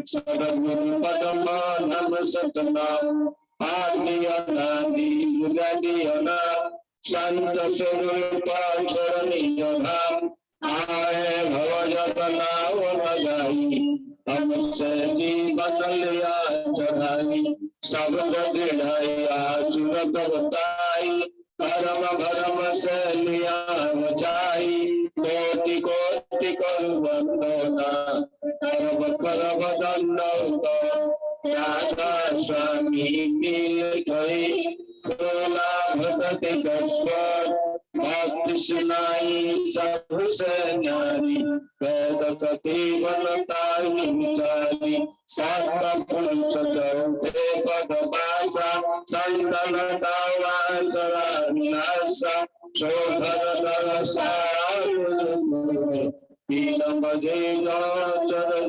सदगुरु पदमानम सतनाम आदि अनादि युगादि अनाम संत स्वरूपा चरणीय धाम आए भव जगन्नाथ लगाई हमसे जीवन लिया चढ़ाई शब्द दृढ़ाया चुरत बताई कर्म भरम से लिया बचाई कोटि कोटि करु वंदना करब करब दंडौत राधा स्वामी मिल गई खोला भगति कस्वर भक्ति सुनाई सब से ज्ञानी वेद कति बनताई चाली सात पुरुष गौते पद पासा संतन दावा करा विनाशा शोधर दरसार तीन बजे चर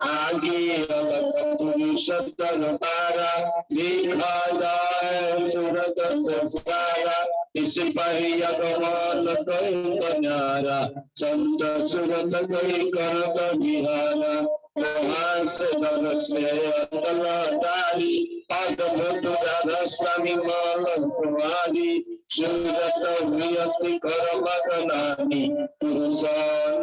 आगे अलग पुरुष तर तारा देखा जाए सूरत संस्कारा इस पहिया कमाल कई बन्यारा संत सूरत कई करत बिहारा वहाँ से दर से अतला तारी पद मुद्र राधा स्वामी मालन कुमारी सूरत वियति कर मगनानी पुरुष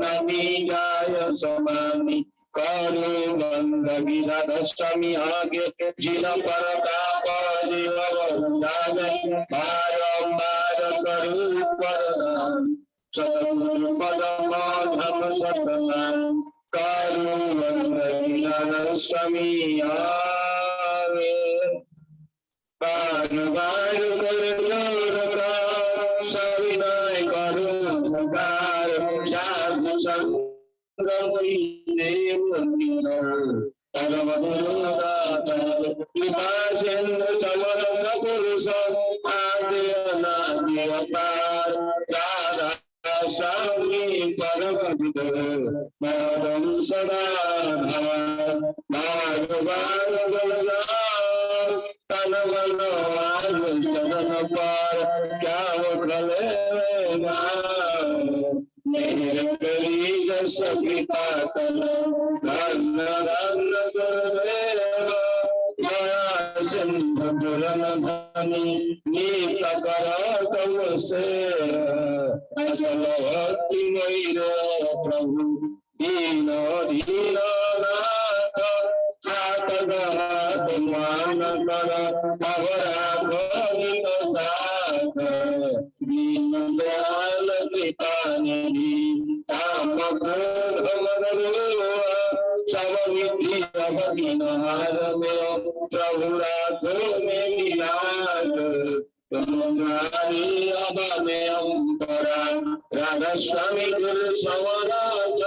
नदी गाय समानी कारू मंद राधा स्वामी आगे जिन परताप देव वरदान बारंबार करू प्रदान सतगुरु पदमाधम सतनाम कारू मंद राधा स्वामी आगे बार बार कर जोरकार सविनय करू पुकार साधु संग देव परम गुरुदातार कृपा सिंधु समर्थ पुरुष आदि अनादि अवतार राधा स्वामी परम माधव सदा धार बार बार बलराम तन मन चरण पार क्या खले मेरे करी जस पिता कल धन धन गुरुदेव दया सिंधु चरण धनी नीत कर तम से अचल भक्ति मैर प्रभु दीन दीन नाथ हाथ हाथ मान कर अवरा गोविंद साथ दीन दयाल कृपा निधि काम क्रोध मद सब विधि अवधि नहार में प्रभु राखो में मिलाद तुम्हारी अब में अंतरा राधा स्वामी गुरु सवराज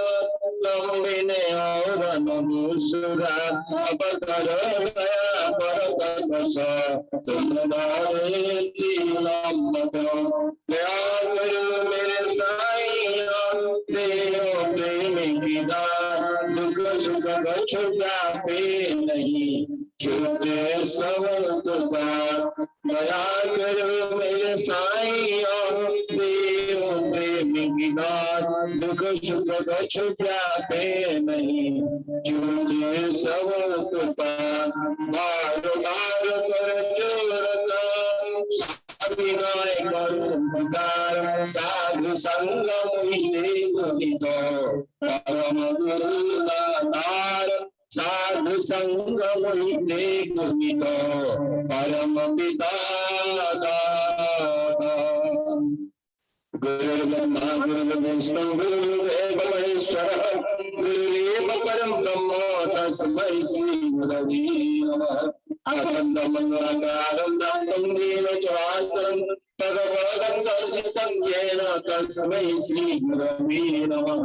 तुम बिने और अनुसुरा अब करो दया परत कस तुम दारे लंबत दया करो मेरे साईं देव प्रेम विदा दुख सुख छुटा पे नहीं छूटे सब दुबार दया करो मेरे साईं देव प्रेम विदा दुख सुख छुटा पे नहीं छूटे सब दुबार बार बार कर जोरता विनय करू पुकार साधु संग मोहिते गुणित परम गुरु दातार साधु संग मोहिते गुणित परम पिता गुरुर्ब्रह्मा गुरुर्विष्णु गुरुर्देव महेश्वरः गुरुरेव परम ब्रह्म तस्मै श्री गुरवे नमः अखण्डमण्डलाकारं व्याप्तं येन चराचरं तदवदं दर्शितं येन तस्मै श्री गुरवे नमः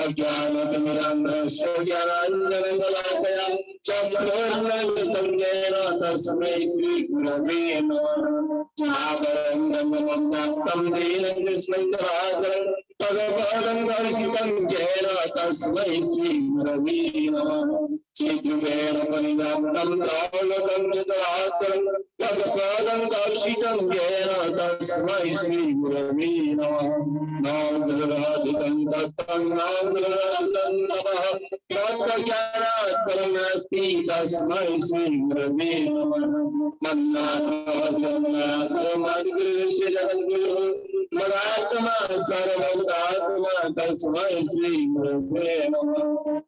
अज्ञानतिमिरान्धस्य ज्ञानाञ्जनशलाकया चक्रवर्णकृतं येन तस्मै श्री गुरवे नमः नागरङ्गं दीनं कृष्णं जराधरं तदपादं दर्शितं येन तस्मै श्री गुरवे नमः चित्रुपेण परिव्याप्तं द्रावकं जराधरं तदपादं दर्शितं येन तस्मै श्री गुरवे नमः नागराधितं तत्तं नागराधितं नमः तत्त्वज्ञानात्परमस्ति तस्मै श्री गुरवे नमः मन्नाथमद्गुरुस्य जगद्गुरुः मदात्मा सर्वभूतात्मा तस्मै श्री गुरवे नमः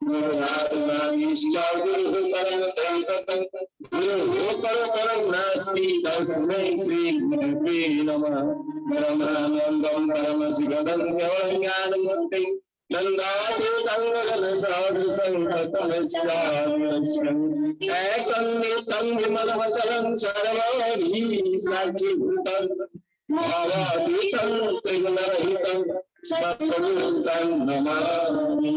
गुरुरात्मा ईश्वर गुरुः परं दैवतं गुरुः परं नास्ति तस्मै श्री गुरवे नमः ब्रह्मानन्दं परमशिवदं ज्ञानमूर्तिं नन्दातीतं गगनसदृशं ततमस्यामिरक्षम् एकं विमलमचलं सर्वैः साक्षीभूतं भावातीतं त्रिगुणरहितं सद्गुरुं नमामि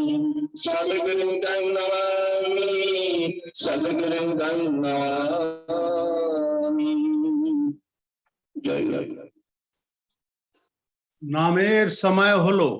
सद्गुरुं नमामि सद्गुरुं नमामि जय जय नामेर समय हलो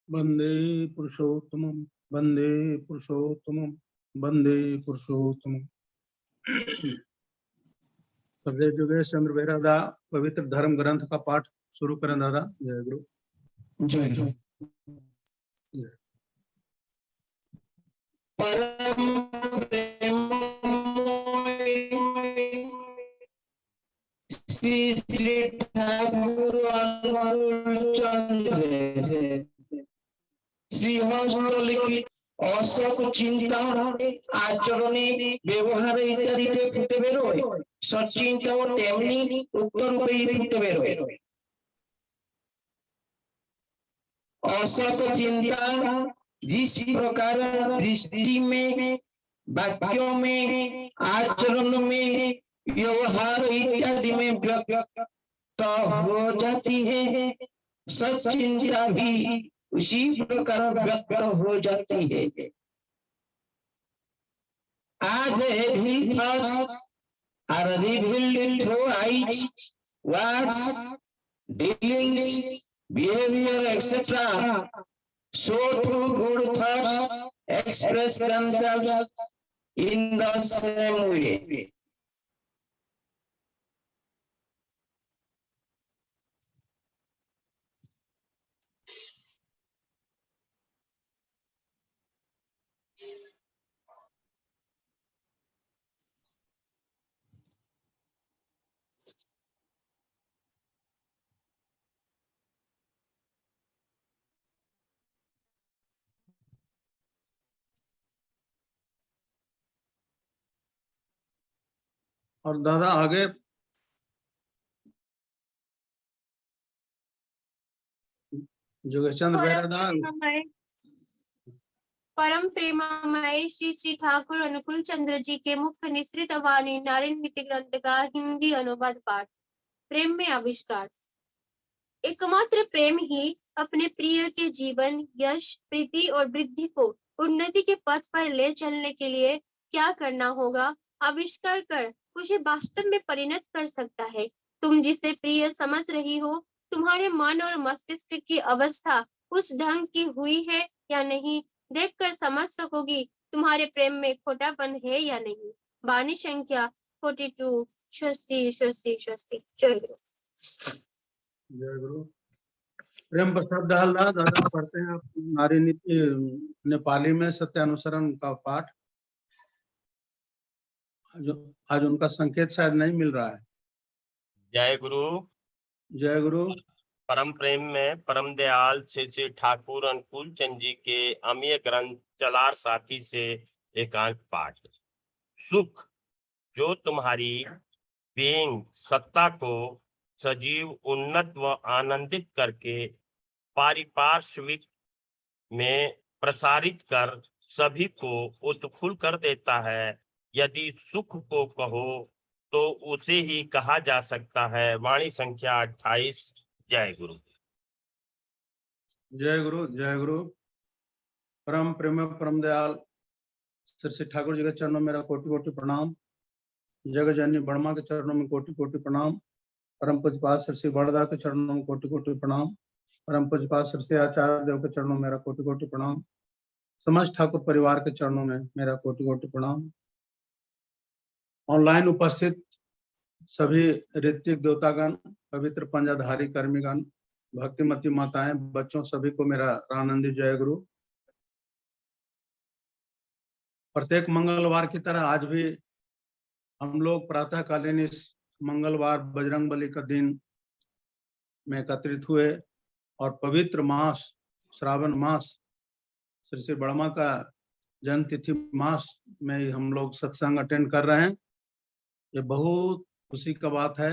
वंदे पुरुषोत्तमं वंदे पुरुषोत्तमं वंदे पुरुषोत्तमं। सदैव योगेश चंद्र बेरा दा पवित्र धर्म ग्रंथ का पाठ शुरू करें दादा। जय गुरु जय गुरु। परम श्री श्री ठाकुर श्रीहस्तलिखित অসৎ চিন্তা আচরণে ব্যবহার ইত্যাদিতে ফুটে বেরোয়, সৎচিন্তাও তেমনি উত্তরূপেই ফুটে বেরোয়। असत चिंता जिस प्रकार दृष्टि में, वाक्यों में, आचरण में, व्यवहार इत्यादि में व्यक्त हो जाती है, सच्चिंता भी उसी प्रकार व्यक्त हो जाती है। आज evil thoughts are revealed through eyes, words, dealings, behavior, etc. So too good thoughts express themselves in the same way. और दादा आगे जोगेश चंद्र बेरादा। परम प्रेममय श्री श्री ठाकुर अनुकूल चंद्र जी के मुख्य निसृत वाणी नारायण नीति ग्रंथ का हिंदी अनुवाद पाठ। प्रेम में आविष्कार। एकमात्र प्रेम ही अपने प्रिय के जीवन, यश, प्रीति और वृद्धि को उन्नति के पथ पर ले चलने के लिए क्या करना होगा, आविष्कार कर उसे वास्तव में परिणत कर सकता है। तुम जिसे प्रिय समझ रही हो, तुम्हारे मन और मस्तिष्क की अवस्था उस ढंग की हुई है या नहीं, देखकर समझ सकोगी तुम्हारे प्रेम में खोटापन है या नहीं। वाणी संख्या 42। स्वस्ति स्वस्ति स्वस्ति। जय गुरु। जय गुरु। प्रेम प्रसाद दहलदा दादा पढ़ते हैं आप नारी नीति नेपाली में सत्यानुसरण का पाठ। आज उनका संकेत शायद नहीं मिल रहा है। जय गुरु। जय गुरु। परम प्रेम में परम दयाल श्री श्री ठाकुर अनुकूल चंद जी के अमीय ग्रंथ चलार साथी से एकांत पाठ। सुख जो तुम्हारी बेंग सत्ता को सजीव, उन्नत व आनंदित करके पारिपार्श्विक में प्रसारित कर सभी को उत्फुल्ल कर देता है, यदि सुख को कहो तो उसे ही कहा जा सकता है। वाणी संख्या 28। जय गुरु। जय गुरु। जय गुरु। परम प्रेम परम दयाल श्री श्री ठाकुर जी के चरणों में मेरा कोटि कोटि प्रणाम। जगत जननी बर्मा के चरणों में कोटि कोटि प्रणाम। परम पूज्यपाद श्री श्री बड़दा के चरणों में कोटि कोटि प्रणाम। परम पूज्यपाद श्री श्री आचार्य देव के चरणों में मेरा कोटि कोटि प्रणाम। समस्त ठाकुर परिवार के चरणों में मेरा कोटि कोटि प्रणाम। ऑनलाइन उपस्थित सभी ऋत्विक देवतागण, पवित्र पंजाधारी कर्मीगण, भक्तिमती माताएं, बच्चों, सभी को मेरा आनंदी जय गुरु। प्रत्येक मंगलवार की तरह आज भी हम लोग प्रातःकालीन इस मंगलवार बजरंगबली का दिन में एकत्रित हुए और पवित्र मास श्रावण मास श्री श्री बड़मा का जन्म तिथि मास में हम लोग सत्संग अटेंड कर रहे हैं। ये बहुत खुशी का बात है।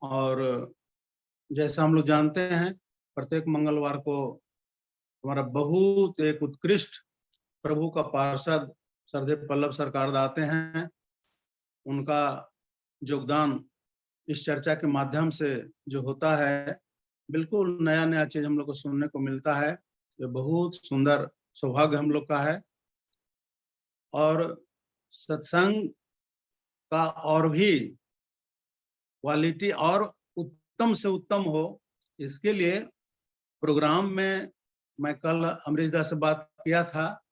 और जैसा हम लोग जानते हैं, प्रत्येक मंगलवार को हमारा बहुत एक उत्कृष्ट प्रभु का पार्षद सरदेव पल्लव सरकार आते हैं। उनका योगदान इस चर्चा के माध्यम से जो होता है, बिल्कुल नया नया चीज हम लोग को सुनने को मिलता है। ये बहुत सुंदर सौभाग्य हम लोग का है। और सत्संग का और भी क्वालिटी और उत्तम से उत्तम हो, इसके लिए प्रोग्राम में मैं कल अमरीश दास से बात किया था,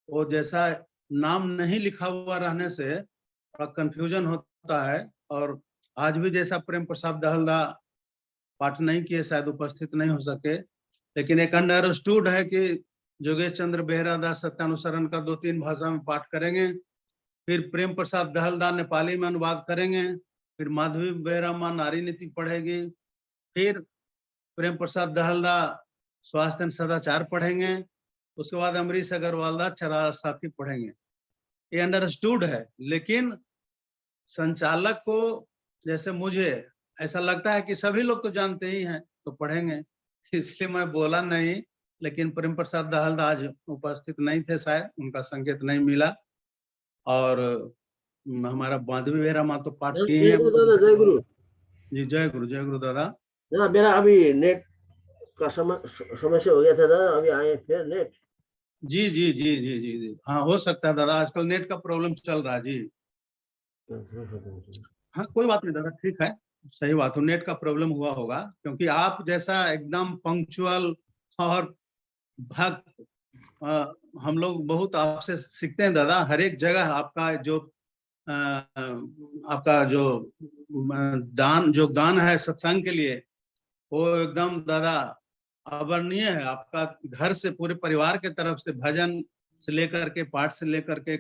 वो जैसा नाम नहीं लिखा हुआ रहने से थोड़ा कंफ्यूजन होता है। और आज भी जैसा प्रेम प्रसाद दहलदा पाठ नहीं किए, शायद उपस्थित नहीं हो सके, लेकिन एक अंडरस्टूड है कि जोगेश चंद्र बेहरा सत्यानुसरण का 2-3 भाषा में पाठ करेंगे। फिर प्रेम प्रसाद दहलदा नेपाली में अनुवाद करेंगे। फिर माधवी बेहरा माँ नारी नीति पढ़ेगी। फिर प्रेम प्रसाद दहलदा स्वास्थ्य सदाचार पढ़ेंगे। उसके बाद अमरीश अग्रवाल दा चलार साथी पढ़ेंगे। ये अंडरस्टूड है, लेकिन संचालक को जैसे मुझे ऐसा लगता है कि सभी लोग तो जानते ही हैं, तो पढ़ेंगे, इसलिए मैं बोला नहीं। लेकिन प्रेम प्रसाद दहलदा आज उपस्थित नहीं थे, शायद उनका संकेत नहीं मिला। और हमारा माधवी बेहरा माँ तो पाठ किए हैं। जय गुरु जी जय गुरु। जय गुरु दादा। मेरा अभी नेट का समस्या हो गया था दादा, अभी आए फिर नेट। जी जी जी जी जी जी हाँ, हो सकता है दादा, आजकल नेट का प्रॉब्लम चल रहा है जी। हाँ कोई बात नहीं दादा, ठीक है, सही बात है, नेट का प्रॉब्लम हुआ होगा, क्योंकि आप जैसा एकदम पंक्चुअल और भक्त हम लोग बहुत आपसे सीखते हैं दादा। हर एक जगह आपका जो योगदान है सत्संग के लिए, वो एकदम दादा अवर्णीय है। आपका घर से पूरे परिवार के तरफ से भजन से लेकर के पाठ से लेकर के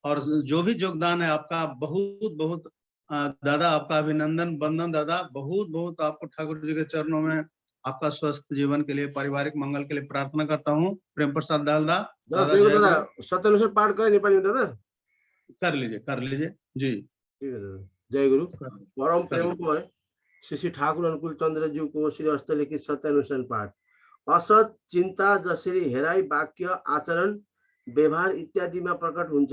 और जो भी योगदान है आपका, बहुत बहुत दादा आपका अभिनंदन वंदन दादा। बहुत बहुत आपको ठाकुर जी के चरणों में आपका स्वस्थ जीवन के लिए, पारिवारिक मंगल के लिए प्रार्थना करता हूँ। प्रेम प्रसाद दादा सत्यानुसार पाठ करें नेपाली में दादा? कर लीजिए जी। ठीक है दादा। जय गुरु। परम प्रेममय श्री श्री ठाकुर अनुकूल चन्द्रज्यूको श्री हस्तलिखित सत्यानुष्ठान पाठ। असत चिन्ता जसरी हेराई वाक्य आचरण व्यवहार इत्यादिमा प्रकट हुन्छ,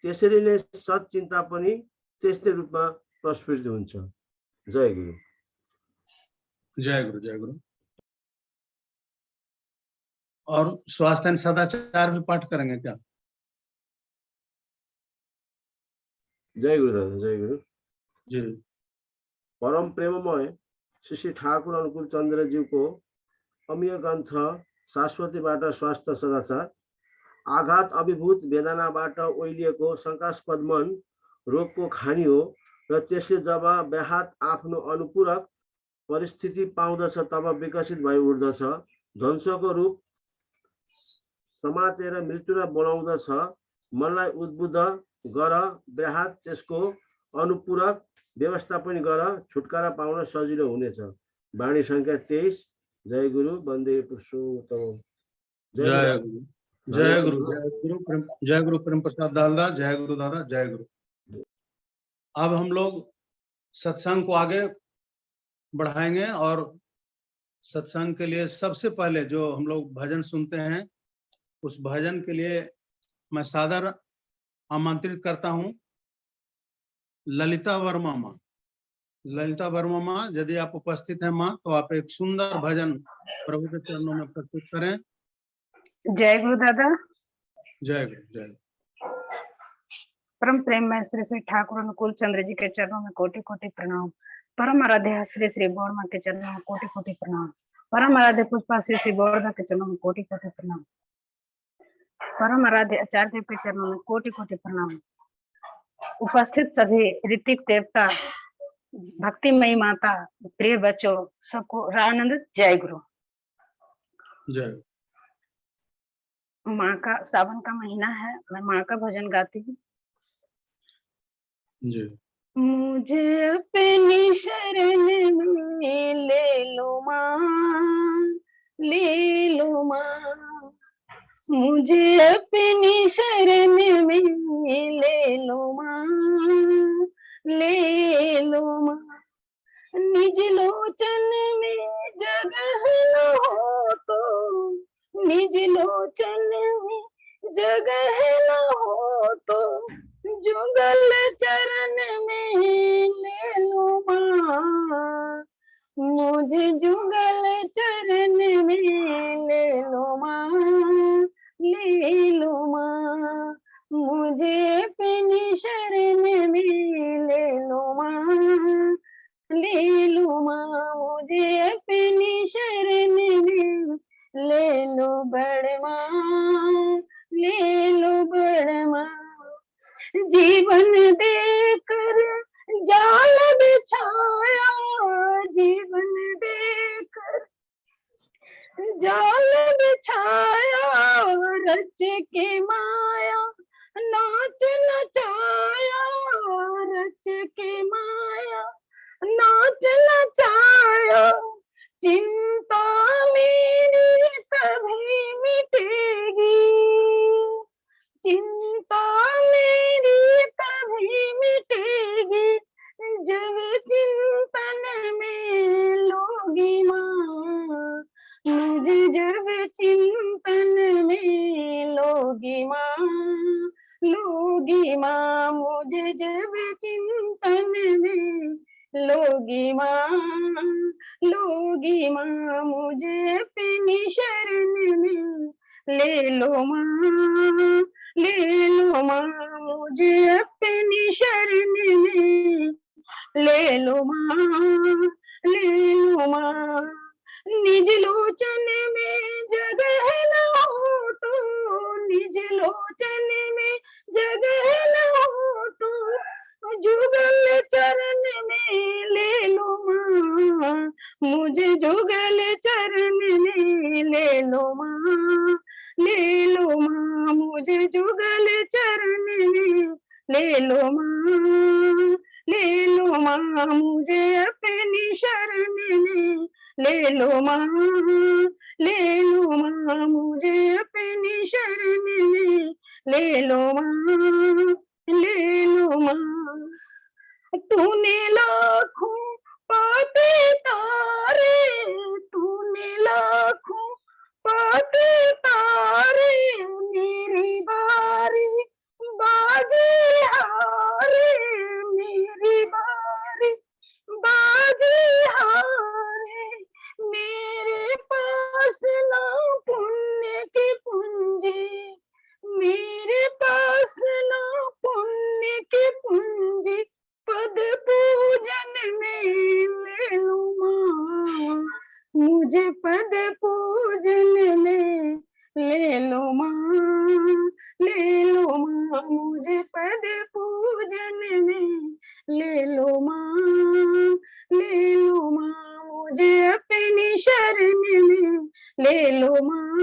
त्यसरी नै सत चिन्ता पनि त्यस्तै रूपमा प्रस्फुटित हुन्छ। जय गुरु। जय गुरु, जय गुरु। और स्वास्थ्य सदाचार भी पाठ करेंगे क्या? जय गुरु दादा, जय गुरु जी। परम प्रेममय श्री श्री ठाकुर अनुकूल चन्द्रज्यूको अमीय ग्रन्थ शाश्वतीबाट स्वास्थ्य सदाचार। आघात अभिभूत वेदनाबाट ओइलिएको शङ्कास्पद मन रोगको खानी हो र त्यसले जब व्याहत आफ्नो अनुपूरक परिस्थिति पाउँदछ तब विकसित भइ उठ्दछ, ध्वंसको रूप समातेर मृत्युलाई बोलाउँदछ। मनलाई उद्बुद्ध गर, व्याहत त्यसको अनुपूरक व्यवस्थापन गर, छुटकारा पाउन सजिलो हुनेछ। वाणी संख्या 23। जय गुरु। वन्दे पुरुषोत्तम। जय गुरु, जय गुरु, जय गुरु, जय गुरु प्रेम प्रसाद दादा, जय गुरु दादा, जय गुरु। अब हम लोग सत्संग को आगे बढ़ाएंगे और सत्संग के लिए सबसे पहले जो हम लोग भजन सुनते हैं, उस भजन के लिए मैं सादर आमंत्रित करता हूं ललिता वर्मा माँ। ललिता वर्मा माँ, यदि आप उपस्थित हैं माँ, तो आप एक सुंदर भजन प्रभु के चरणों में प्रस्तुत करें। जय गुरु दादा। जय गुरु, जय। परम प्रेम में श्री श्री ठाकुर अनुकूल चंद्र जी के चरणों में कोटि कोटि प्रणाम। परम आराध्य श्री श्री बोर्मा के चरणों में कोटि कोटि प्रणाम। परम आराध्य पुष्पा श्री श्री बोर्मा के चरणों में कोटि कोटि प्रणाम। परम आराध्य आचार्य देव के चरणों में कोटि कोटि प्रणाम। उपस्थित सभी ऋतिक देवता, भक्तिमयी माता, प्रिय बच्चों, सबको रानंद जय गुरु। जय। माँ का सावन का महीना है, मैं माँ का भजन गाती हूँ। जी। मुझे अपनी शरण में ले लो माँ, ले लो माँ। मुझे अपनी शरण में ले लो माँ, ले लो माँ। निज लोचन में जगह न हो तो, निज लोचन में जगह न हो तो, जुगल चरण में ले लो माँ। मुझे जुगल चरण में ले लो माँ, ले लो माँ। मुझे अपनी शरण में ले लो माँ, ले लो माँ। मुझे अपनी शरण में ले लो बड़ माँ, ले लो बड़ माँ। जीवन देकर जाल बिछाया, जीवन देकर जाल बिछाया, रच के माया नाच नचाया, रच के माया नाच नचाया। चिंता मेरी तभी मिटेगी, चिंता मेरी तभी मिटेगी, जब चिंतन में लोगी माँ। मुझे जब चिंतन में लोगी माँ, लोगी माँ। मुझे जब चिंतन में लोगी माँ, लोगी माँ। मुझे अपनी शरण में ले लो माँ, ले लो माँ। मुझे अपनी शरण में ले लो माँ, ले लो माँ। निज लोचन में जगह न हो तो, निज लोचन में जगह न हो तो, जुगल चरण में ले लो माँ। मुझे जुगल चरण में ले लो माँ, ले लो माँ। मुझे जुगल चरण में ले लो माँ, ले लो माँ। मुझे अपनी शरण में ले लो माँ, ले लो माँ। मुझे अपनी शरण में ले लो माँ, ले लो माँ। तूने लाखों पाते तारे, तूने लाखों पाते तारे, मेरी बारी बाजी हारे, मेरी बारी बाजी हारे। मेरे पास ना पुण्य की पूंजी, मेरे पास ना पुण्य की पूंजी, पद पूजन में ले लो माँ, मुझे पद पूजन में ले लो माँ, ले लो माँ, मुझे पद पूजन में ले लो माँ, ले लो माँ, मुझे अपनी शरण में ले लो माँ,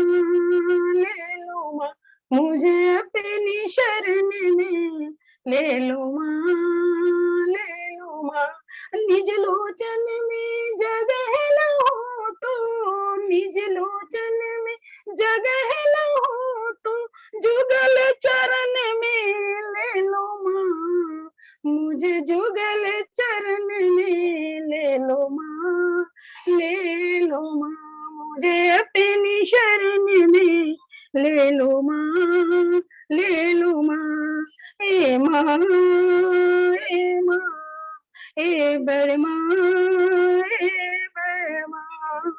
ले लो माँ, मुझे अपनी शरण में ले लो माँ, ले लो माँ। निज लोचन में जगह न हो तो, निज लोचन में जगह न हो तो, जुगल चरण में ले लो माँ, मुझे जुगल चरण में ले लो माँ, ले लो माँ, मुझे अपनी शरण में ले लो माँ, ले लो माँ। ए माँ, ए माँ, ए बर माँ, ए बर माँ,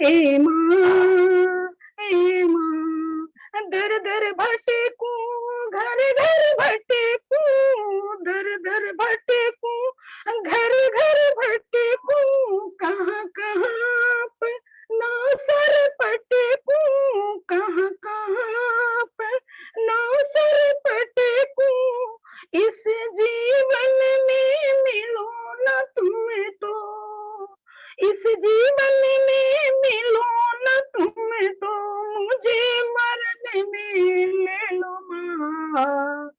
ए माँ, ए माँ। दर दर भटकू, घर घर भटकू, दर दर भटकू, घर घर भटकू, कहाँ कहाँ पे ना सर पटकू, कहाँ कहाँ पे ना सर पटकू। इस जीवन में मिलो ना तुम्हें तो, इस जीवन में मिलो न तुम तो, मुझे मरने में ले लो माँ,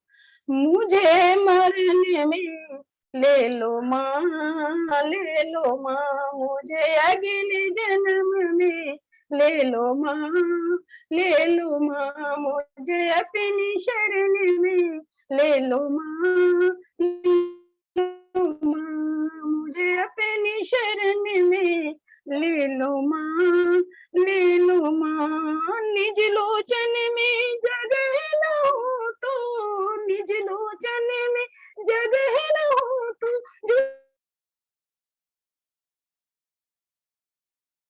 मुझे मरने में ले लो माँ, ले लो माँ, मुझे अगले जन्म में ले लो माँ, ले लो माँ, मुझे अपनी शरण में ले लो माँ, ले लो माँ, मुझे अपनी शरण में ले लो माँ, ले लो माँ। निज लोचन में जगह न हो तो, निज लोचन में जगह न हो तो,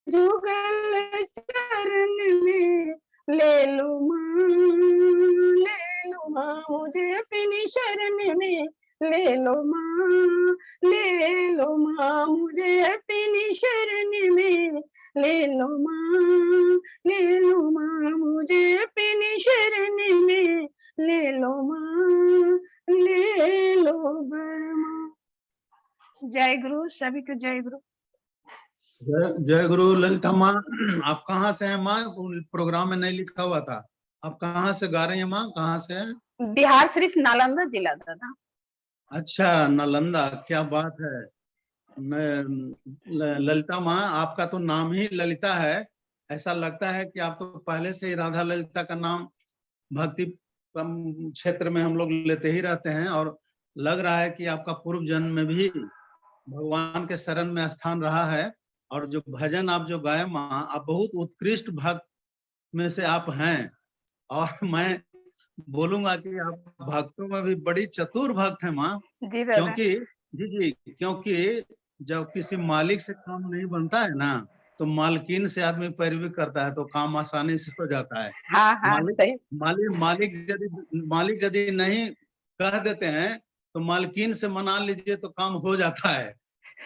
जुगल चरण में ले लो माँ, ले लो माँ, मुझे अपनी शरण में ले लो माँ, ले लो माँ, मुझे अपनी शरण में ले लो माँ, ले लो माँ, मुझे अपनी शरण में ले लो माँ, ले लो बर्मा। जय गुरु, सभी को जय गुरु। जय गुरु। ललिता माँ, आप कहाँ से हैं माँ? प्रोग्राम में नहीं लिखा हुआ था, आप कहाँ से गा रही हैं माँ? कहाँ से हैं? बिहार सिर्फ नालंदा जिला दादा। अच्छा, नालंदा, क्या बात है। मैं ललिता माँ, आपका तो नाम ही ललिता है, ऐसा लगता है कि आप तो पहले से ही राधा ललिता का नाम भक्ति क्षेत्र में हम लोग लेते ही रहते हैं, और लग रहा है कि आपका पूर्व जन्म में भी भगवान के शरण में स्थान रहा है। और जो भजन आप जो गाए माँ, आप बहुत उत्कृष्ट भक्त में से आप हैं, और मैं बोलूंगा कि आप भक्तों में भी बड़ी चतुर भक्त है माँ, जी दादा। क्योंकि जी, क्योंकि जब किसी मालिक से काम नहीं बनता है ना, तो मालकिन से आदमी पैरवी करता है तो काम आसानी से हो जाता है। हाँ हाँ सही। मालिक यदि नहीं कह देते हैं तो मालकिन से मना लीजिए तो काम हो जाता है।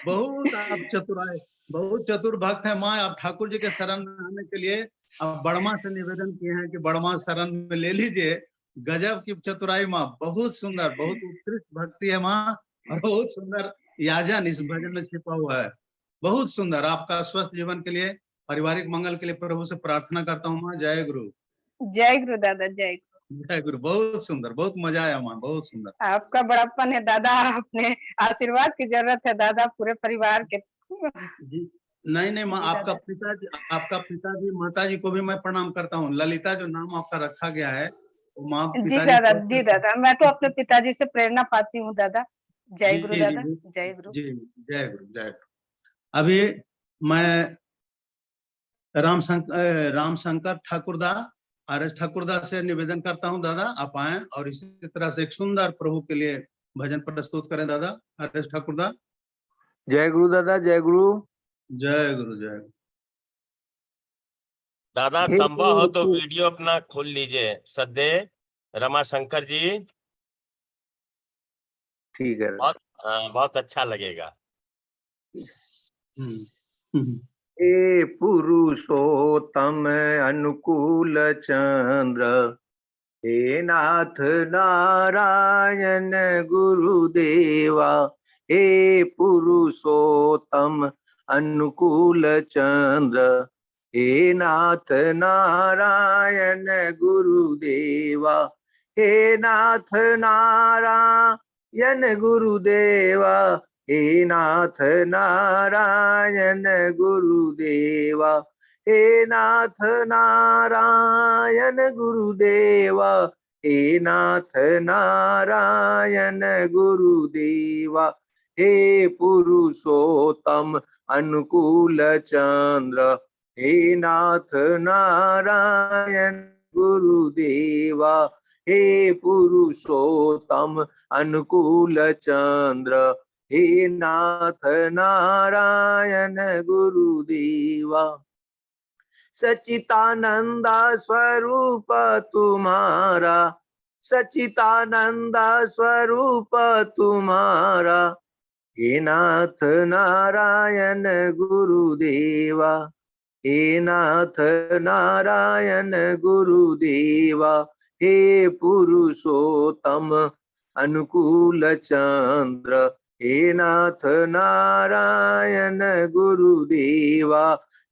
बहुत आप चतुराई, बहुत चतुर भक्त है माँ। आप ठाकुर जी के शरण में आने के लिए आप बड़मा से निवेदन किए हैं कि बड़मा शरण में ले लीजिए। गजब की चतुराई माँ, बहुत सुंदर, बहुत उत्कृष्ट भक्ति है माँ, और बहुत सुंदर याजन इस भजन में छिपा हुआ है। बहुत सुंदर। आपका स्वस्थ जीवन के लिए, पारिवारिक मंगल के लिए प्रभु से प्रार्थना करता हूँ माँ। जय गुरु। जय गुरु दादा, जय गुरु। जय गुरु। बहुत सुंदर, बहुत मजा आया माँ, बहुत सुंदर। आपका बड़प्पन है दादा, अपने आशीर्वाद की जरूरत है दादा, पूरे परिवार के। जी नहीं माँ, आपका पिताजी माताजी को भी मैं प्रणाम करता हूँ। ललिता जो नाम आपका रखा गया है, वो माँ जी पिताजी दादा, जी दादा, मैं तो अपने पिताजी से प्रेरणा पाती हूँ दादा। जय गुरु दादा, जय गुरु। जी जय गुरु जय गुरु। अभी मैं रामशंकर ठाकुरदा RS ठाकुरदा से निवेदन करता हूं दादा आप आए और इसी तरह से एक सुंदर प्रभु के लिए भजन प्रस्तुत करें दादा। RS ठाकुरदा। जय गुरु दादा, जय गुरु। जय गुरु जय गुरु। दादा हे संभव हो तो गुरु। वीडियो अपना खोल लीजिए सदे रमाशंकर जी, ठीक है। बहुत अच्छा लगेगा। हे पुरुषोत्तम अनुकूल चंद्र, हे नाथ नारायण गुरुदेवा, हे पुरुषोत्तम अनुकूल चंद्र, हे नाथ नारायण गुरुदेवा, हे नाथ नारायण गुरुदेवा, हे नाथ नारायण गुरुदेवा, हे नाथ नारायण गुरुदेवा, हे नाथ नारायण गुरुदेवा, हे पुरुषोत्तम अनुकूल चंद्र, हे नाथ नारायण गुरुदेवा, हे पुरुषोत्तम अनुकूल चंद्र, हे नाथ नारायण गुरुदेवा, सच्चिदानंदा स्वरूप तुम्हारा, सच्चिदानंदा स्वरूप तुम्हारा, हे नाथ नारायण गुरुदेवा, हे नाथ नारायण गुरुदेवा, हे पुरुषोत्तम अनुकूल चंद्र, हे नाथ नारायण गुरुदेवा,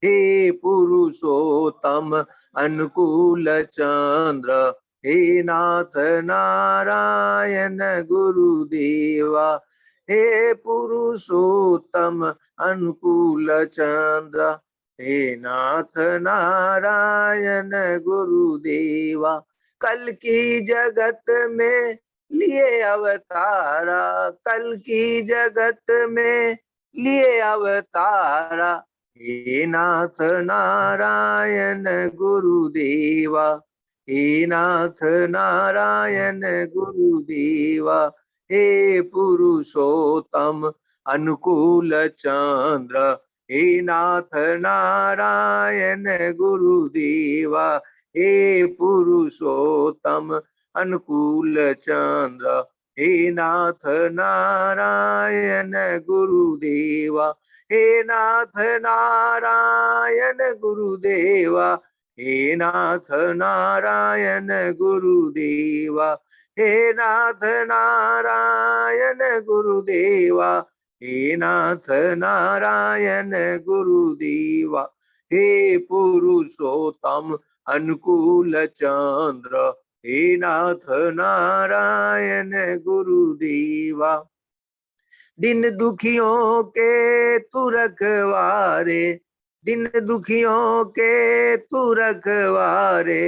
हे पुरुषोत्तम अनुकूल चंद्र, हे नाथ नारायण गुरुदेवा, हे पुरुषोत्तम अनुकूल चंद्र, हे नाथ नारायण गुरुदेवा, कल की जगत में लिए अवतारा, कल की जगत में लिए अवतारा, हे नाथ नारायण गुरुदेवा, हे नाथ नारायण गुरुदेवा, हे पुरुषोत्तम अनुकूल चंद्र, हे नाथ नारायण गुरुदेवा, हे पुरुषोत्तम अनुकूल चंद्र, हे नाथ नारायण गुरुदेवा, हे नाथ नारायण गुरुदेवा, हे नाथ नारायण गुरुदेवा, हे नाथ नारायण गुरुदेवा, हे नाथ नारायण गुरुदेवा, हे पुरुषोत्तम अनुकूल चंद्र, हे नाथ नारायण गुरुदेवा, दिन दुखियों के तू रखवारे, दिन दुखियों के तू रखवारे,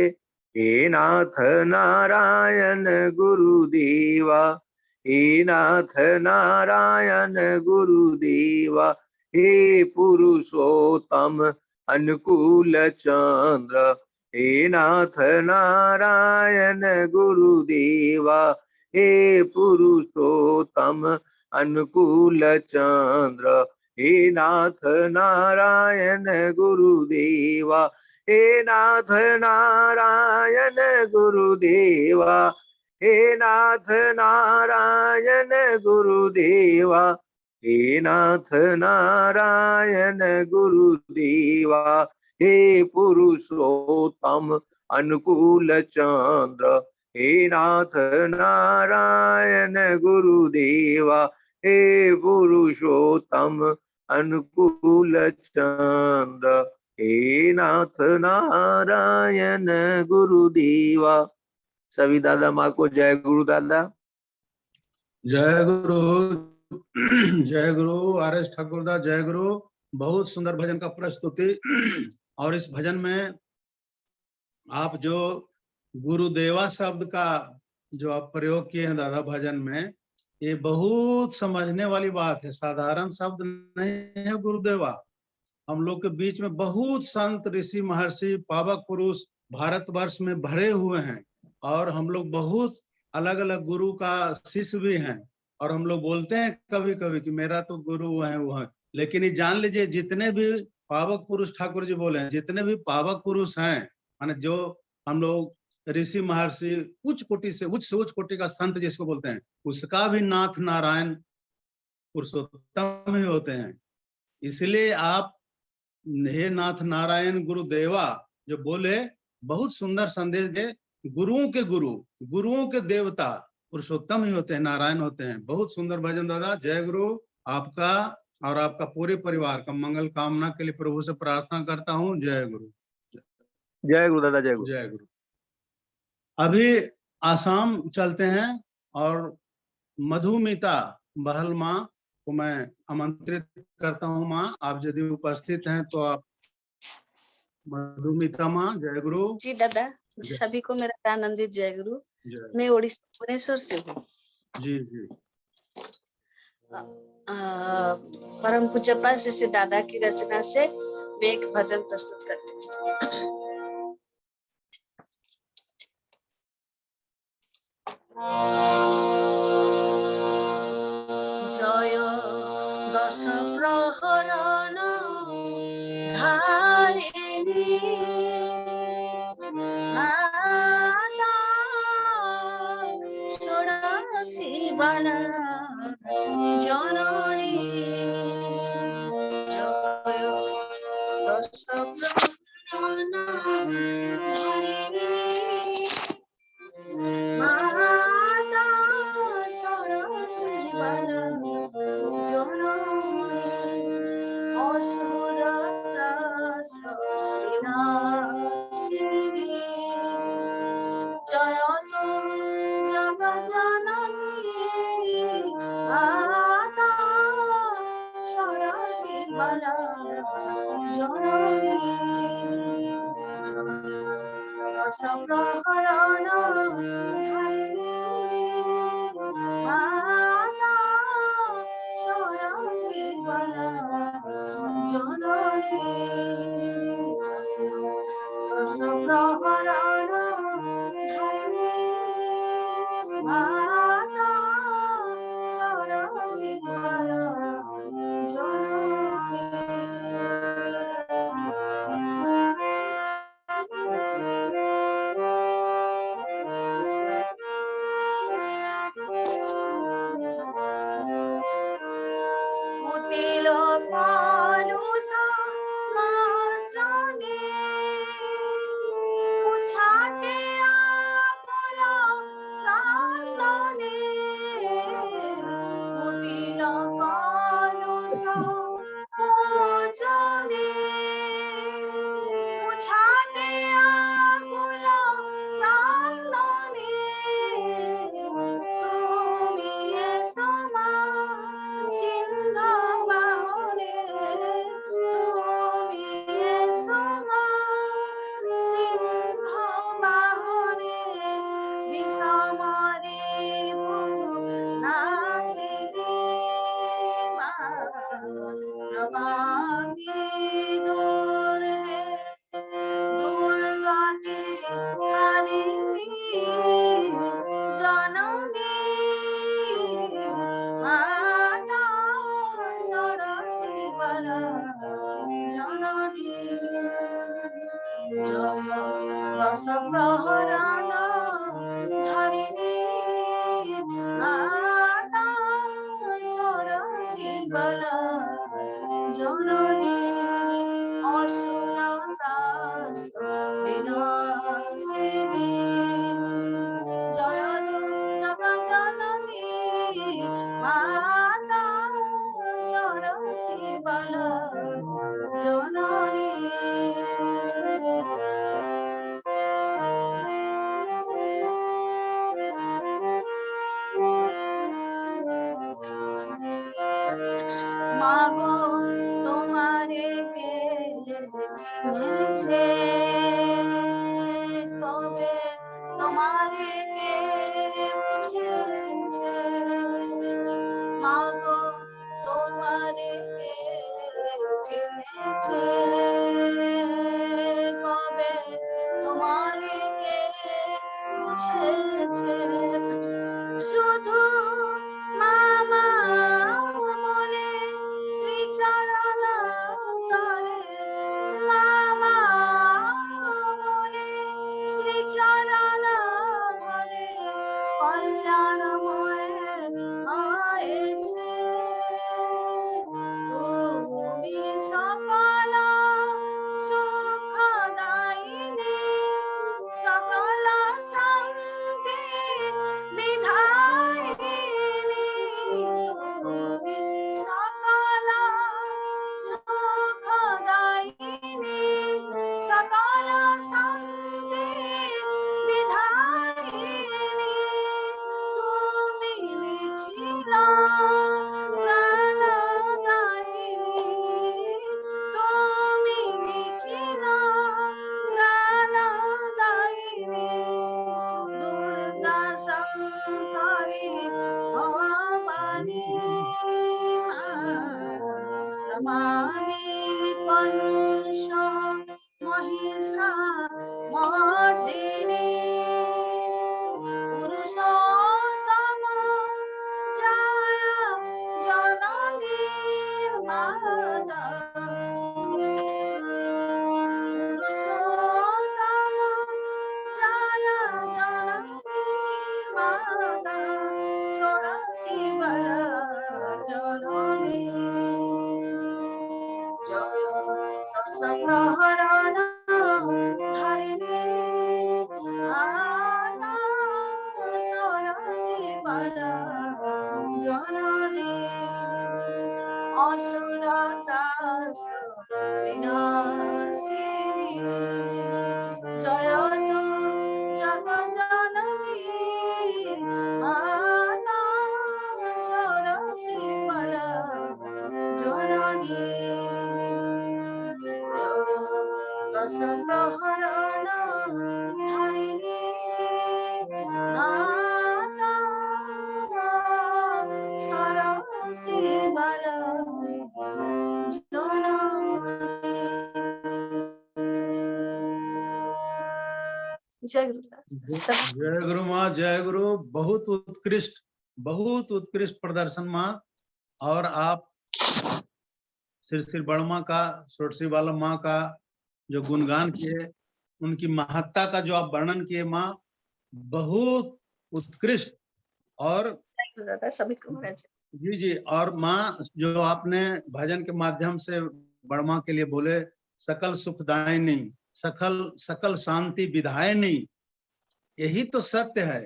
हे नाथ नारायण गुरुदेवा, हे नाथ नारायण गुरुदेवा, हे पुरुषोत्तम अनुकूल चंद्र, हे नाथ नारायण गुरुदेवा, हे पुरुषोत्तम अनुकूल चंद्र, हे नाथ नारायण गुरुदेवा, हे नाथ नारायण गुरुदेवा, हे नाथ नारायण गुरुदेवा, हे नाथ नारायण गुरुदेवा, हे पुरुषोत्तम अनुकूल चंद्र, हे नाथ नारायण गुरुदेवा, हे पुरुषोत्तम अनुकूल चंद्र, हे नाथ नारायण गुरुदेवा। सभी दादा माँ को जय गुरु दादा। जय गुरु जय गुरु RS ठाकुरदा जय गुरु। बहुत सुंदर भजन का प्रस्तुति। और इस भजन में आप जो गुरुदेवा शब्द का जो आप प्रयोग किए हैं दादा भजन में, ये बहुत समझने वाली बात है, साधारण शब्द नहीं है गुरुदेवा। हम लोग के बीच में बहुत संत ऋषि महर्षि पावक पुरुष भारतवर्ष में भरे हुए हैं, और हम लोग बहुत अलग अलग गुरु का शिष्य भी हैं, और हम लोग बोलते हैं कभी कभी कि मेरा तो गुरु वो है। लेकिन ये जान लीजिए, जितने भी पावक पुरुष ठाकुर जी बोले हैं, जितने भी पावक पुरुष हैं, माने जो हम लोग ऋषि महर्षि उच्च कोटि से उच्च कोटि का संत जिसको बोलते हैं, उसका भी नाथ नारायण पुरुषोत्तम ही होते हैं। इसलिए आप हे नाथ नारायण गुरुदेवा जो बोले, बहुत सुंदर संदेश दे। गुरुओं के गुरु, गुरुओं के देवता पुरुषोत्तम ही होते हैं, नारायण होते हैं। बहुत सुंदर भजन दादा। जय गुरु। आपका और आपका पूरे परिवार का मंगल कामना के लिए प्रभु से प्रार्थना करता हूँ। जय गुरु। जय गुरु दादा, जय गुरु। जय गुरु। अभी आसाम चलते हैं, और मधुमिता बहल माँ को मैं आमंत्रित करता हूँ। माँ, आप यदि उपस्थित हैं तो आप। मधुमिता माँ, जय गुरु। जी दादा, सभी को मेरा आनंदित जय गुरु। मैं ओडिशा भुवनेश्वर से हूँ। जी जी। परम पूज्य पास श्री दादा की रचना से मैं एक भजन प्रस्तुत करती हूँ। जय दश प्रहरण धारिणी माता षोडशी बाला जननी। जय दश प्रहरण धारिणी माता षोडशी बाला जननी। असुर त्रास विनाशिनी जय तु जगज्जननी माता षोडशी बाला जननी। दश प्रहरण धारिणी माता षोडशी बाला जननी। दश प्रहरण धारिणी माता षोडशी बाला जननी। कुटिल कालुष मार्जने उछाते आकुल क्रन्दने। कुटिल कालुष मार्जने उछाते आकुल क्रन्दने। तुमिए समा सिंह बाहुले तुमिए समा सिंह बाहुले विषमरे नासिनी नमामि दुर्गे दुर्गति हरिणी जननी माता षोडशी बाला जननी। जय दश प्रहरण धारिणी माता षोडशी बाला जननी। असुर त्रास विनाशिनी जय तु जगज्जननी माता षोडशी बाला जननी। मागो तुम्हारे के चिन्हे कबे तुम्हारे के बुझे কবে তোমারে কে বুঝেছে শুধু মামা বলে শ্রীচরণ তলে মামা বলে শ্রীচরণ বলে কল্যাণময় হয়েছে তুমি সকল সুখদায়িনী সকল শান্তি বিধায়িনী তুমি সকল সুখদায়িনী সকল শান্তি বিধায়িনী তুমি নিখিলা প্রাণদায়িনী তুমি নিখিলা প্রাণদায়িনী দুর্গা শঙ্করী ভবানী নমামি কংস মহিষা মর্দিনী পুরুষোত্তম জয় জননী মাতা পুরুষোত্তম জয় জননী মাতা ষোড়শী বলা জননী জয় দশ প্রহরণ ধারিণী মাতা ষোড়শী বলা জননী অসুর ত্রাস বিনাশিনী জয় তু জগজ্জননী মাতা ষোড়শী বলা জননী জয় দশ প্রহরণ ধারিণী মাতা ষোড়শী বলা जय गुरुदेव जय गुरु माँ, जय गुरु। बहुत उत्कृष्ट प्रदर्शन माँ। और आप श्री बड़मा का षोडशी वाला माँ का जो गुणगान किए, उनकी महत्ता का जो आप वर्णन किए माँ, बहुत उत्कृष्ट। और सभी को जी और माँ जो आपने भजन के माध्यम से बड़मा के लिए बोले, सकल सुखदायिनी सकल शांति विधायिनी, यही तो सत्य है।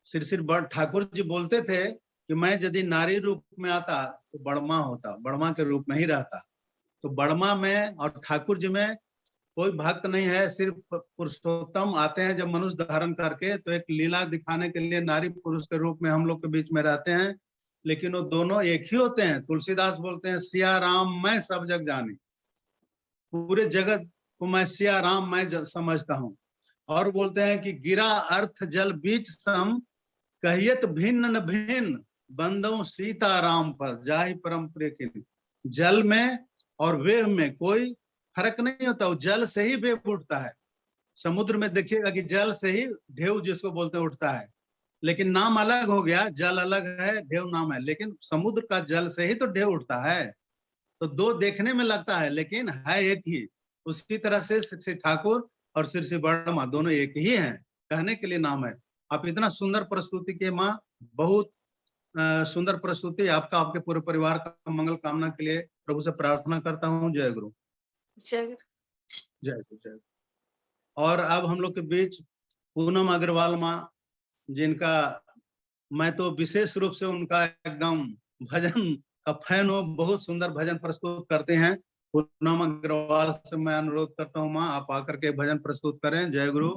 श्री ठाकुर जी बोलते थे कि मैं यदि नारी रूप में आता तो बड़मा होता, बड़मा के रूप में ही रहता। तो बड़मा में और ठाकुर जी में कोई भक्त नहीं है, सिर्फ पुरुषोत्तम आते हैं जब मनुष्य धारण करके, तो एक लीला दिखाने के लिए नारी पुरुष के रूप में हम लोग के बीच में रहते हैं, लेकिन वो दोनों एक ही होते हैं। तुलसीदास बोलते हैं सिया राम मैं सब जग जाने, पूरे जगत को मैं सिया राम मैं समझता हूँ। और बोलते हैं कि गिरा अर्थ जल बीच सम, कहियत भिन्न न भिन्न, बंदों सीता राम पर जाहि परम प्रिय किन। जल में और वेव में कोई फर्क नहीं होता, वो जल से ही वेव उठता है। समुद्र में देखिएगा कि जल से ही ढेव जिसको बोलते हैं उठता है, लेकिन नाम अलग हो गया, जल अलग है ढेव नाम है, लेकिन समुद्र का जल से ही तो ढेव उठता है। तो दो देखने में लगता है लेकिन है एक ही। उसी तरह से श्री ठाकुर और श्री बड़मा दोनों एक ही हैं, कहने के लिए नाम है। आप इतना सुंदर प्रस्तुति के माँ, बहुत सुंदर प्रस्तुति। आपका आपके पूरे परिवार का मंगल कामना के लिए प्रभु से प्रार्थना करता हूँ। जय गुरु। जय जय जय। और अब हम लोग के बीच पूनम अग्रवाल माँ, जिनका मैं तो विशेष रूप से उनका एकदम भजन का फैन हूँ, बहुत सुंदर भजन प्रस्तुत करते हैं। पूनम अग्रवाल से मैं अनुरोध करता हूँ माँ, आप आकर के भजन प्रस्तुत करें। जय गुरु।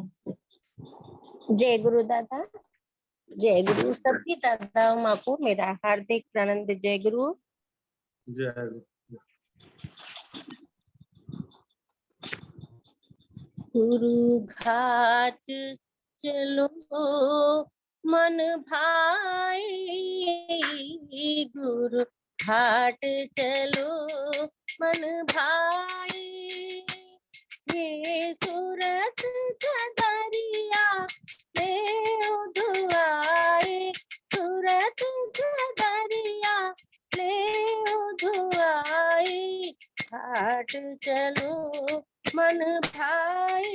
जय गुरु दादा, जय गुरु। सभी दादा माँ को मेरा हार्दिक प्रणाम। जय गुरु। जय गुरु। गुरु घाट चलो मन भाई, गुरु घाट चलो मन भाई। ये सूरत दरिया ले उधुआए, सूरत दरिया ले उधुआए। घाट चलो मन भाई,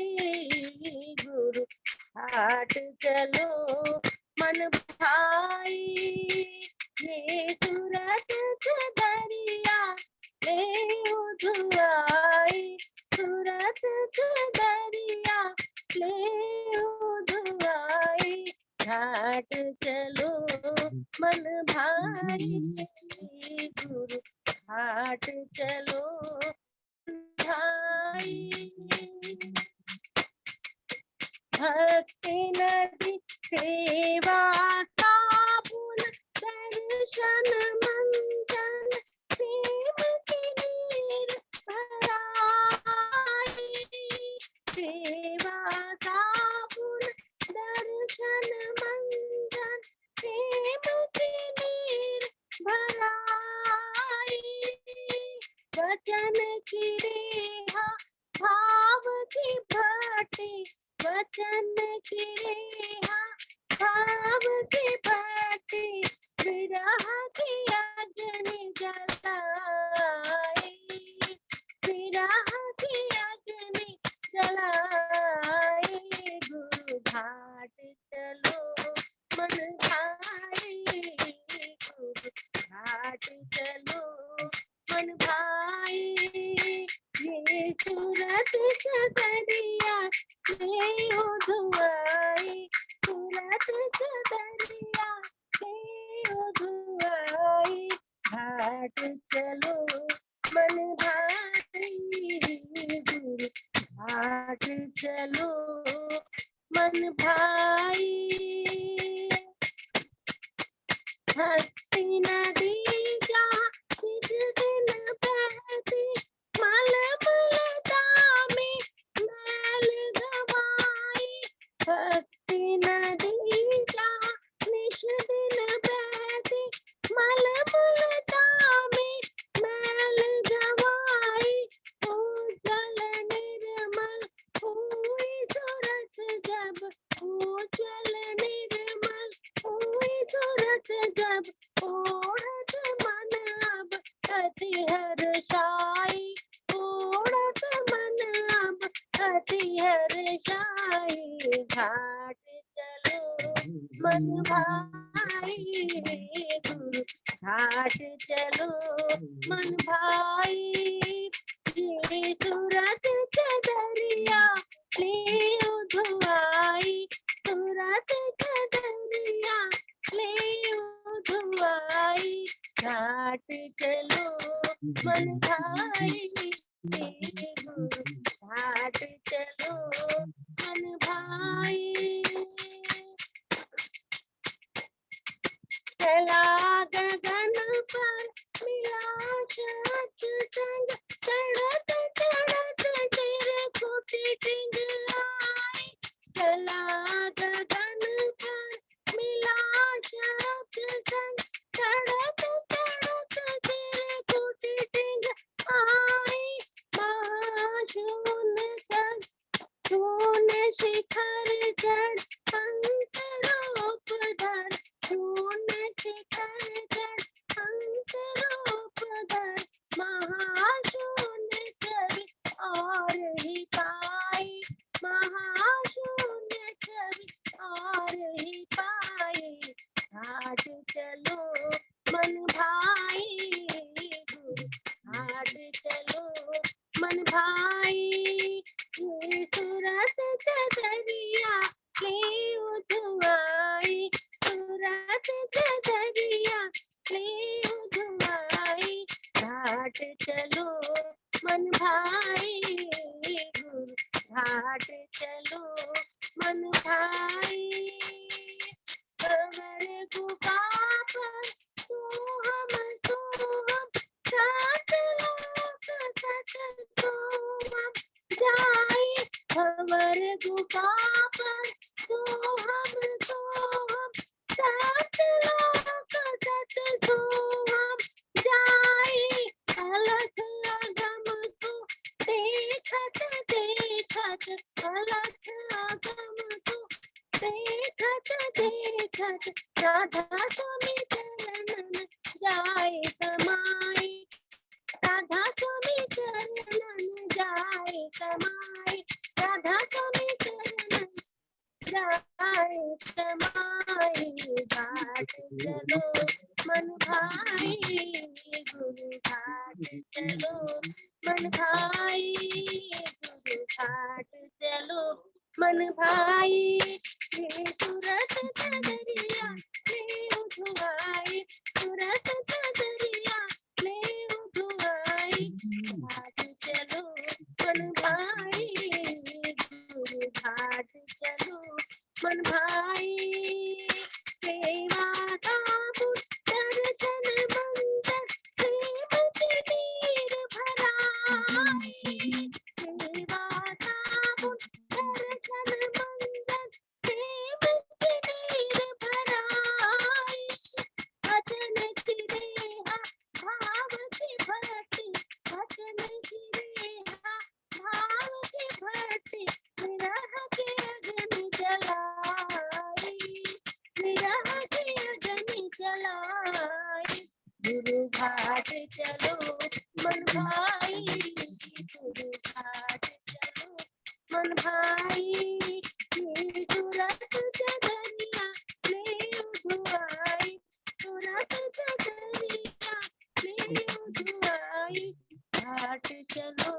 गुरु घाट चलो मन भाई। ये सूरत दरिया ले उधुआई, सूरत दरिया ले उधुआई। घाट चलो मन भाई, गुरु घाट चलो भाई। भक्ति नदी सेवा साबुन दर्शन मंजन, प्रेम की नीर भराई। सेवा साबुन दर्शन मंजन, प्रेम की नीर भराई। वचन की रेहा भाव की भाटी, वचन की रेहा भाव की भाटी। विरह की अग्नि जलाई, विरह की अग्नि जलाई। गुरु घाट चलो मन भाई, गुरु घाट चलो मन भाई। ये सूरत दरिया ले उधुआई, सूरत दरिया ले उधुआई। घाट चलो मन भाई, गुरु घाट चलो मन भाई। भक्ति नदी जहाँ निज दिन बहती, मल मलता में मैल गवाई। भक्ति नदी जहाँ निज दिन बहती, मल मलता में मैल गवाई। उज्जवल निर्मल हुई सूरत जब, उज्जवल निर्मल हुई सूरत जब। ओढ़त मन अब अति हर्षाई, ओढ़त मन अब अति हर्षाई। घाट चलो मन भाई, गुरु घाट चलो मन भाई। ये सूरत दरिया ले उधुआई, सूरत दरिया ले उधुआई। घाट चलो मन भाई, गुरु घाट चलो मन भाई। चला गगन पर मिला सच संग, चढ़त चढ़त चिरकुटी टिंग आई। चला गगन पर मिला सच संग, चढ़त चढ़त चिरकुटी टिंग आई। महाशून्य कर शून्य शिखर चढ़ पंख रूप धर, शून्य शिखर चढ़ पंख रूप धर। महाशून्य छवि और ही पाई, महाशून्य छवि और ही पाई। घाट चलो मन भाई, गुरु घाट चलो मन भाई। ये सूरत दरिया ले उधुआई, सूरत दरिया ले उधुआई। घाट चलो मन भाई, गुरु घाट चलो मन भाई। कंवर गुफा पर सोहम सोहम, सात लोक सत सोहम जाई। कंवर गुफा पर सोहम सोहम, सात लोक सत सोहम जाई। अलख भज राधा स्वामी चरणन जाए समाए राधा स्वामी चरणन जाए समाए राधा स्वामी चरणन जाए समाए घाट चलो मन भाई गुरु घाट चलो मन भाई गुरु घाट चलो मन भाई सूरत चदरिया ले उठवाई सूरत चदरिया ले उठवाई घाट चलो मन भाई गुरु घाट चलो मन भाई सेवा का दर्शन मंदिर प्रेम के नीर भराई सेवा का दर्शन मंदिर प्रेम के नीर भराई भजन चिरेहा भाव की भक्ति भजन चिरेहा भाव की भक्ति विरह के अग्नि जलाई विरह के अग्नि जलाई गुरु घाट चलो मन भाई गुरु घाट चलो मन भाई सूरत चदरिया ले उठवाई सूरत चदरिया ले उठवाई घाट चलो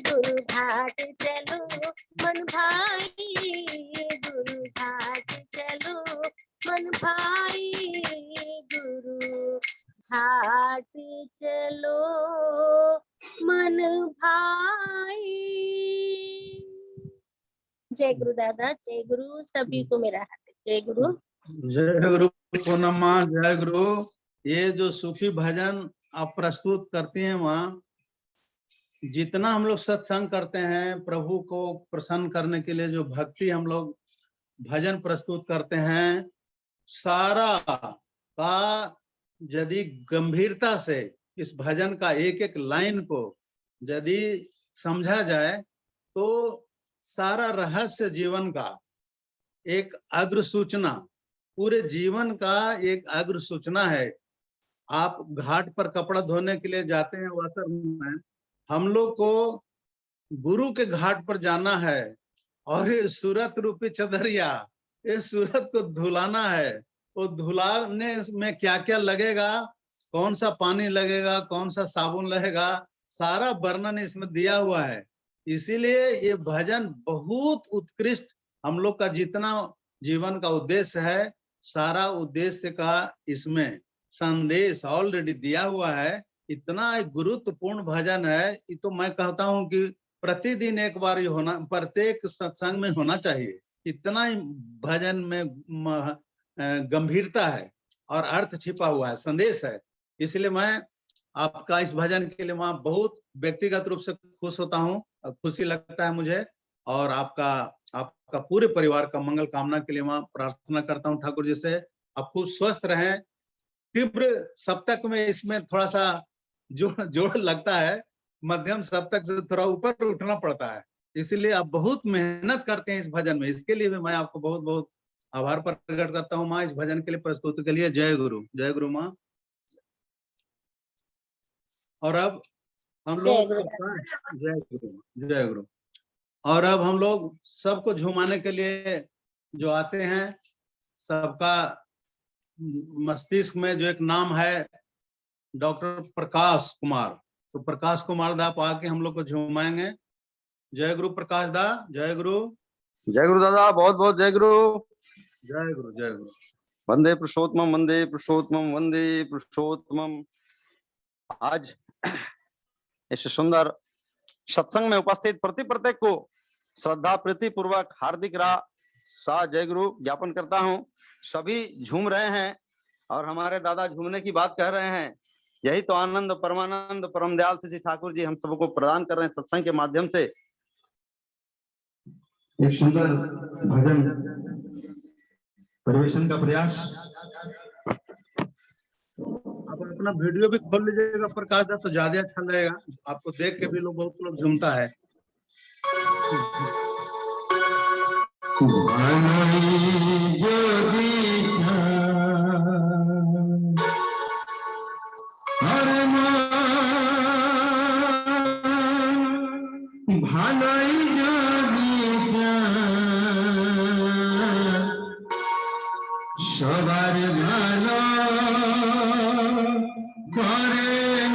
गुरु घाट चलो मन भाई गुरु घाट चलो मन भाई गुरु घाट चलो मन भाई। जय गुरु दादा, जय गुरु, सभी को मेरा हाथ जय गुरु। जय गुरु पूर्णम्मा, जय गुरु। ये जो सूफी भजन आप प्रस्तुत करती हैं माँ, जितना हम लोग सत्संग करते हैं प्रभु को प्रसन्न करने के लिए, जो भक्ति हम लोग भजन प्रस्तुत करते हैं, सारा का यदि गंभीरता से इस भजन का एक एक लाइन को यदि समझा जाए तो सारा रहस्य जीवन का एक अग्र सूचना, पूरे जीवन का एक अग्र सूचना है। आप घाट पर कपड़ा धोने के लिए जाते हैं, वाटर में हम लोग को गुरु के घाट पर जाना है और ये सूरत रूपी चदरिया, ये सूरत को धुलाना है। वो धुलाने में क्या क्या लगेगा, कौन सा पानी लगेगा, कौन सा साबुन लगेगा, सारा वर्णन इसमें दिया हुआ है। इसीलिए ये भजन बहुत उत्कृष्ट, हम लोग का जितना जीवन का उद्देश्य है, सारा उद्देश्य का इसमें संदेश ऑलरेडी दिया हुआ है। इतना एक गुरुत्वपूर्ण भजन है, ये तो मैं कहता हूं कि प्रतिदिन एक बार ये होना, प्रत्येक सत्संग में होना चाहिए। इतना ही भजन में गंभीरता है और अर्थ छिपा हुआ है, संदेश है। इसलिए मैं आपका इस भजन के लिए मैं बहुत व्यक्तिगत रूप से खुश होता हूँ, खुशी लगता है मुझे, और आपका पूरे परिवार का मंगल कामना के लिए मैं प्रार्थना करता हूँ ठाकुर जी से। आप खूब स्वस्थ रहें। तीव्र सप्तक में इसमें थोड़ा सा जोड़ लगता है, मध्यम सप्तक से थोड़ा ऊपर उठना पड़ता है, इसीलिए आप बहुत मेहनत करते हैं इस भजन में। इसके लिए भी मैं आपको बहुत बहुत आभार प्रकट करता हूँ माँ, इस भजन के लिए, प्रस्तुति के लिए। जय गुरु माँ। और अब हम लोग जय गुरु। और अब हम लोग सबको झुमाने के लिए जो आते हैं, सबका मस्तिष्क में जो एक नाम है डॉक्टर प्रकाश कुमार, तो प्रकाश कुमार दा आप आके हम लोग को झुमाएंगे। जय गुरु प्रकाश दा, जय गुरु। जय गुरु दादा, बहुत बहुत जय गुरु। जय गुरु, जय गुरु। वंदे पुरुषोत्तमम, वंदे पुरुषोत्तमम, वंदे पुरुषोत्तमम। आज इस सुंदर सत्संग में उपस्थित प्रत्येक को श्रद्धा प्रीति पूर्वक हार्दिक जय गुरु ज्ञापन करता हूँ। सभी झूम रहे हैं और हमारे दादा झूमने की बात कह रहे हैं। यही तो आनंद, परमानंद, परम दयाल श्री ठाकुर जी हम सबको प्रदान कर रहे हैं सत्संग के माध्यम से। एक सुंदर भजन परिवेशन का प्रयास। आप अपना वीडियो भी खोल लीजिएगा प्रकाश दा, तो ज्यादा अच्छा लगेगा, आपको देख के भी बहुत लोग झूमता है। ভালোই যদি সবার ভালো করেন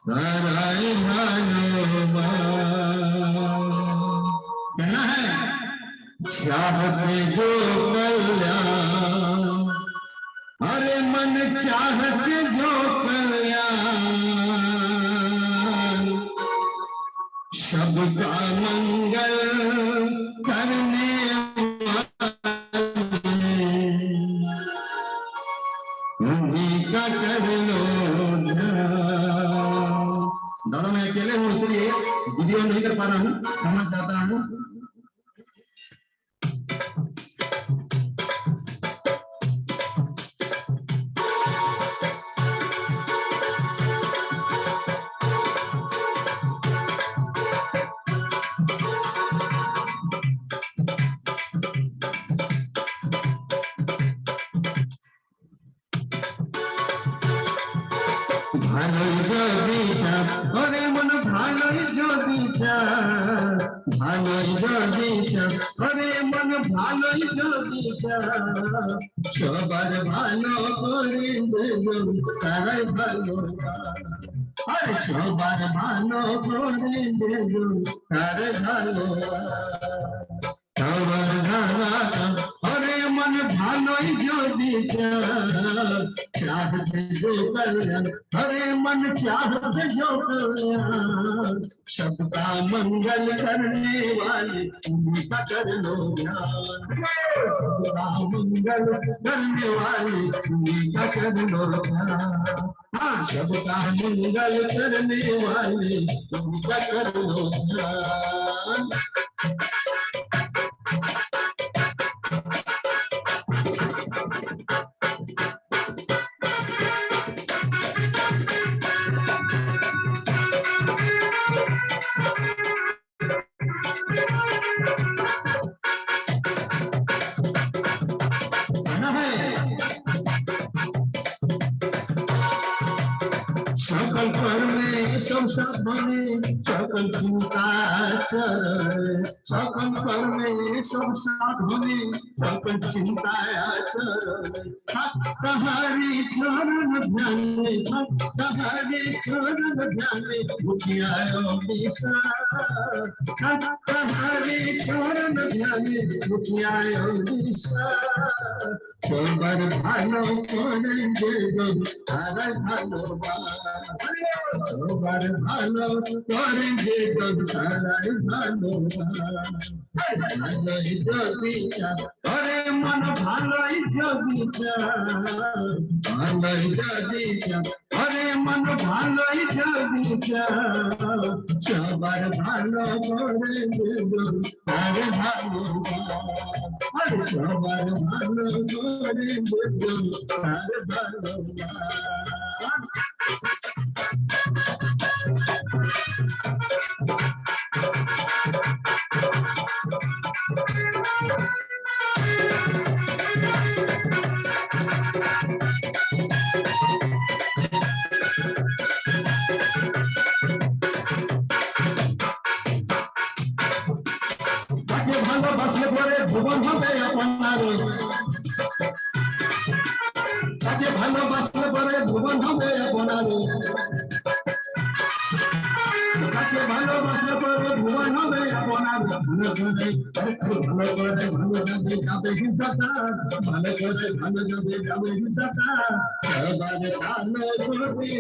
তারাই कहना है चाहते जो कल्याण अरे मन चाहते जो कल्याण सबका मंगल करने उन्हीं का कर लो दादा मैं अकेले हूँ इसलिए वीडियो नहीं कर पा रहा हूँ समझ चाहता हूँ ভালোই যদি চাস ওরে মন ভালোই যদি চাস ভালোই যদি চাস ওরে মন ভালোই যদি চাস সবার ভালো করে দেবেন তারাই ভালো আরে সবার ভালো করে দেবেন তারাই ভালো সবার ভালো ওরে মন ভালোই যদি চাস चाहते जो कल्याण हरे मन चाहते जो कल्याण सबका मंगल करने वाले उनका कर लो ध्यान सबका मंगल करने वाले उनका कर लो ध्यान हाँ सबका मंगल करने वाले उनका कर लो ध्यान सकल पर में सब साधने सकल चिंता चले सकल पर में सब साधने सकल चिंता चले तुम्हारी चरण ध्याने तुम्हारी चरण ध्याने उठियाओ विश्वास तुम्हारी चरण ध्याने उठियाओ विश्वास সবার ভালো করেंगे তারা ভালো সবার ভালো করেंगे তারাই ভালো ভালোই যদি চাস ওরে মন ভালোই যদি চাস ভালোই যদি চাস ওরে মন ভালোই যদি চাস সবার ভালো করেंगे তারা ভালো আরে সবার ভালো ভালোবাসলে পরে ভুবন হবে আপনারে তাকে ভালোবাসলে পরে ভুবন হবে আপনারে তাকে ভালোবাসলে পরে ভুবন হবে আপনারে ভালো করে ভালো যাবে যাবে হিংসাটা ভালো করে ভালো যাবে যাবে হিংসাটা সবার ভালো করে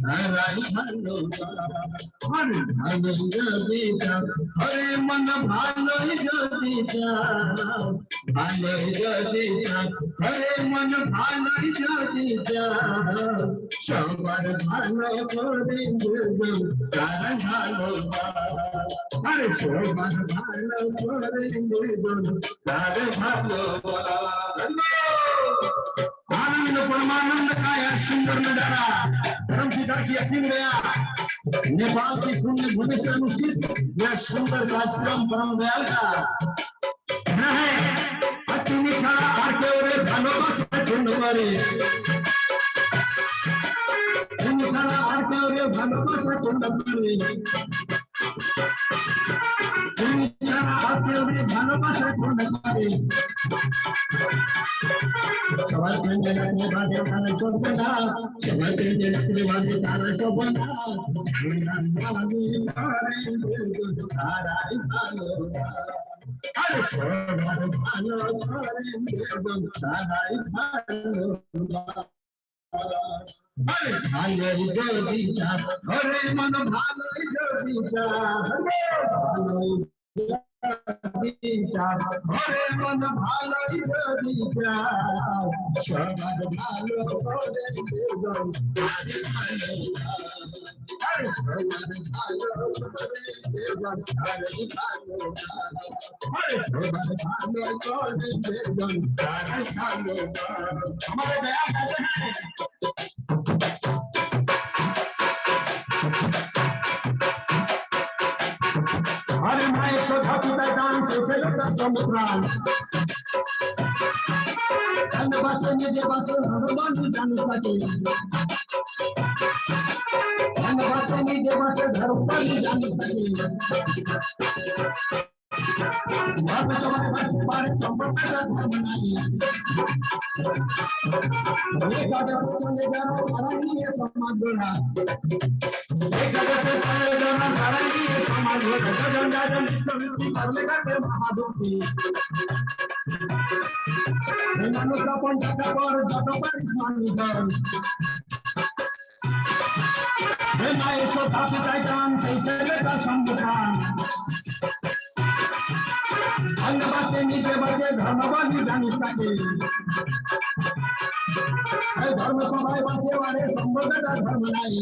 তারাই ভালো আরে ভালো যদি চাস আরে মন ভালোই যদি চাস ভালোই যদি চাস আরে মন ভালোই যদি চাস সবার ভালো করে তারা ভালো আরে সবার ভালো করে তারা ভালো आनंद परमानंद का यह सुंदर नजारा धर्म पिता की असीम दया नेपाल की पुण्य भूमि से अनुष्ठित यह सुंदर कार्यक्रम परम दयाल का है। अति छाड़ा आर के ओरे भानों से झुंड मारे, छाड़ा आर के ओरे भानों से झुंड मारे, छाड़ा आर के ओरे भानों से झुंड मारे। सवाल करने लगने वाले कारण सब बना, सवाल करने लगने वाले कारण सब बना। अरे सोनार भालो करेंगे साराई भालो, अरे भालो जो विचार, अरे मन भालो जो विचार, भालो विचार, अरे मन भालो जो विचार, सोनार भालो करेंगे अरे सोनार भालो करेंगे अरे भालो, अरे सोनार भालो करेंगे अरे भालो। हमारे दयाल कहते हैं अरे मैं सोचा पिता दान से चलता समुद्रान, अन्य बातें मुझे बातें भगवान की जान सके, अन्य बातें मुझे बातें धर्म पर ही जान सके। बात तुम्हारे बातें बारे संपर्क का बनाई, एक आगे से चले जा रहा हूँ ये समाज बना, एक आगे से चले जा रहा हूँ ये समाज बना, जन जन विश्वविद्यालय करने का के महादुखी, मनुष्य अपन जगह पर इस्मानी कर, मैं ऐसा धापी जाइकान से चले का संबुधान, अन्य बातें नीचे बचे धर्मवादी जानी सके, धर्म सभाए बचे वाले संबोधन का धर्म नहीं,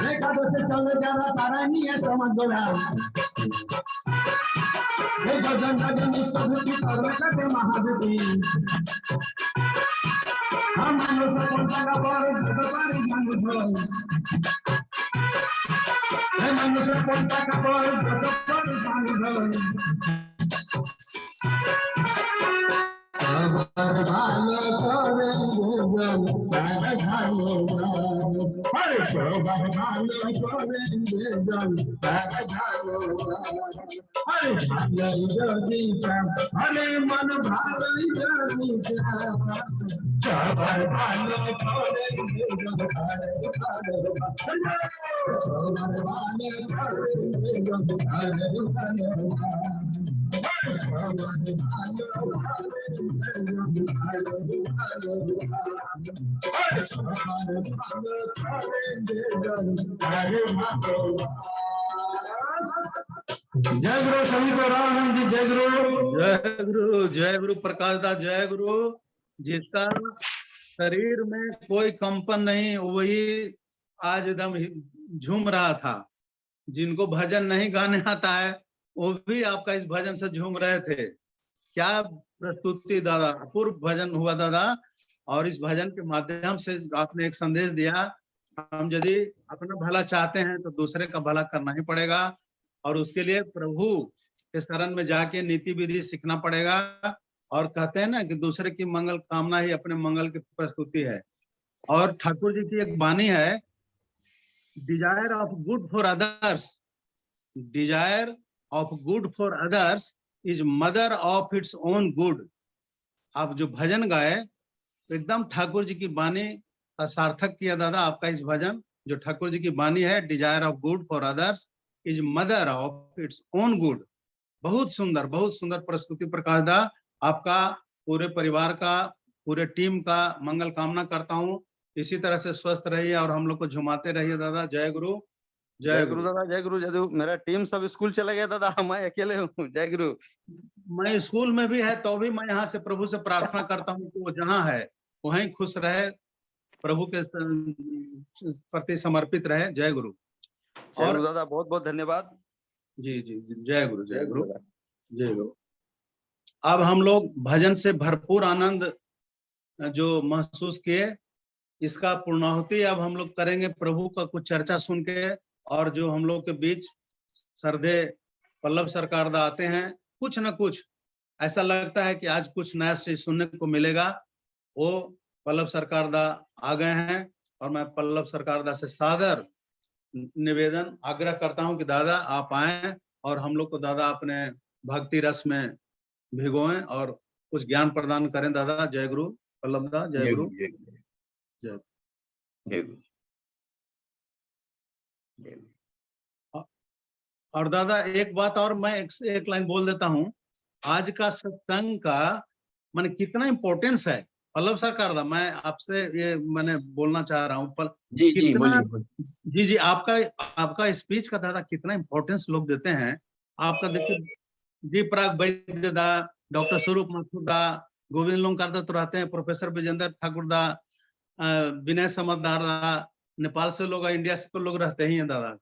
एक आदत से चलने जा रहा तारा नहीं है समझ बोला, एक जन विश्वविद्यालय करने का के महादुखी, हम मनुष्य को जगह पर भगवान जान भर, मनुष्य को जगह पर भगवान जान भर, भालो करेंगे भालो, अरे सोबार भालो करेंगे भालो, अरे भालो जोगीचा, अरे मन भालो जोगीचा, सोबार भालो करेंगे सोबार भालो करेंगे जय गुरु सभी को राम जी, जय गुरु, जय गुरु, जय गुरु प्रकाश दास, जय गुरु। जिसका शरीर में कोई कंपन नहीं वही आज एकदम झूम रहा था, जिनको भजन नहीं गाने आता है वो भी आपका इस भजन से झूम रहे थे। क्या प्रस्तुति दादा, अपूर्व भजन हुआ दादा। और इस भजन के माध्यम से आपने एक संदेश दिया, हम यदि अपना भला चाहते हैं तो दूसरे का भला करना ही पड़ेगा, और उसके लिए प्रभु के शरण में जाके नीति विधि सीखना पड़ेगा। और कहते हैं ना कि दूसरे की मंगल कामना ही अपने मंगल की प्रस्तुति है। और ठाकुर जी की एक वाणी है, desire of good for others, desire of good for others is mother of its own good. आप जो भजन गाए एकदम ठाकुर जी की वाणी का सार्थक किया दादा। आपका इस भजन जो ठाकुर जी की वाणी है, desire of good for others is mother of its own good. बहुत सुंदर प्रस्तुति प्रकाश दा। आपका पूरे परिवार का, पूरे टीम का मंगल कामना करता हूँ। इसी तरह से स्वस्थ रहिए और हम लोग को झुमाते रहिए दादा। जय गुरु, जय गुरु दादा, जय गुरु। जय मेरा टीम सब स्कूल चला गया दादा, मैं अकेले हूँ। जय गुरु। मैं स्कूल में भी है तो भी मैं यहाँ से प्रभु से प्रार्थना करता हूँ कि वो जहाँ है वहीं खुश रहे, प्रभु के प्रति समर्पित रहे। जय गुरु। और दादा बहुत बहुत धन्यवाद। जी जी जी, जय गुरु, जय गुरु, जय गुरु। अब हम लोग भजन से भरपूर आनंद जो महसूस किए इसका पूर्णाहुति अब हम लोग करेंगे प्रभु का कुछ चर्चा सुन के। और जो हम लोग के बीच श्रद्धे पल्लव सरकार दा आते हैं, कुछ न कुछ ऐसा लगता है कि आज कुछ नया चीज सुनने को मिलेगा। वो पल्लव सरकार दा आ गए हैं और मैं पल्लव सरकार दा से सादर निवेदन आग्रह करता हूं कि दादा आप आए और हम लोग को दादा अपने भक्ति रस में भिगोएं और कुछ ज्ञान प्रदान करें। दादा जय गुरु। पल्लव दा जय गुरु। जय गुरु। जय जय गुरु। जय गुरु। और दादा एक बात और मैं एक लाइन बोल देता हूँ। आज का सत्संग का माने कितना इम्पोर्टेंस है पल्लव सरकार दा, मैं आपसे ये मैंने बोलना चाह रहा हूँ। जी जी कितना बोलिए। जी जी आपका स्पीच का दादा कितना इम्पोर्टेंस लोग देते हैं। आपका देखिए दीपराग वैद्य दा, डॉक्टर स्वरूप माथुर दा, गोविंद लोंकार दा तो रहते हैं, प्रोफेसर विजेंद्र ठाकुर दा, विनय समझदार दा, नेपाल से लोग, इंडिया से तो लोग रहते ही हैं दादा।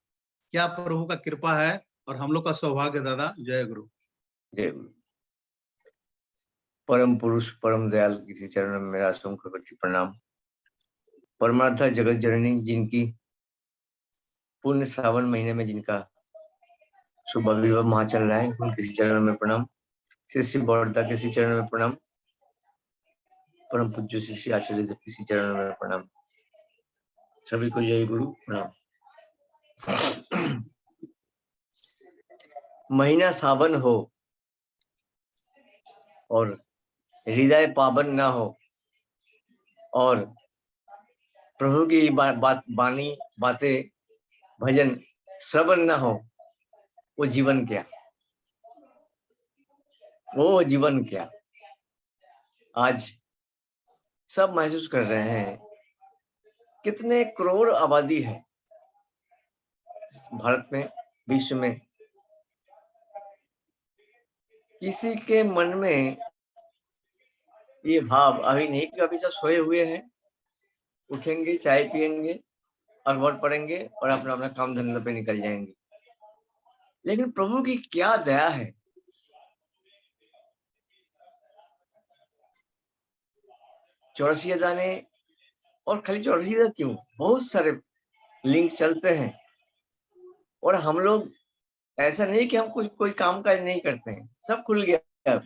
क्या प्रभु का कृपा है और हम लोग का सौभाग्य दादा। जय गुरु। जय गुरु। परम पुरुष परम दयाल किसी चरण में मेरा असंख्य कोटि प्रणाम। परमार्था जगत जननी जिनकी पूर्ण श्रावण महीने में जिनका शुभ आविर्भाव महा चल रहा है, उनके चरण में प्रणाम। श्री बौरदा के श्री चरण में प्रणाम। परम पूज्य श्री आचार्य देव किसी चरण में प्रणाम। सभी को जय गुरु प्रणाम। महीना सावन हो और हृदय पावन ना हो और प्रभु की वाणी बातें भजन श्रवण ना हो, वो जीवन क्या, वो जीवन क्या। आज सब महसूस कर रहे हैं कितने करोड़ आबादी है भारत में, विश्व में। किसी के मन में ये भाव अभी नहीं कि अभी सब सोए हुए हैं, उठेंगे, चाय पिएंगे, अखबार पढ़ेंगे और अपना अपना काम धंधा पे निकल जाएंगे। लेकिन प्रभु की क्या दया है। चौरसिया दाने, और खाली चौरसिया क्यों, बहुत सारे लिंक चलते हैं और हम लोग ऐसा नहीं कि हम कुछ कोई काम काज नहीं करते हैं। सब खुल गया,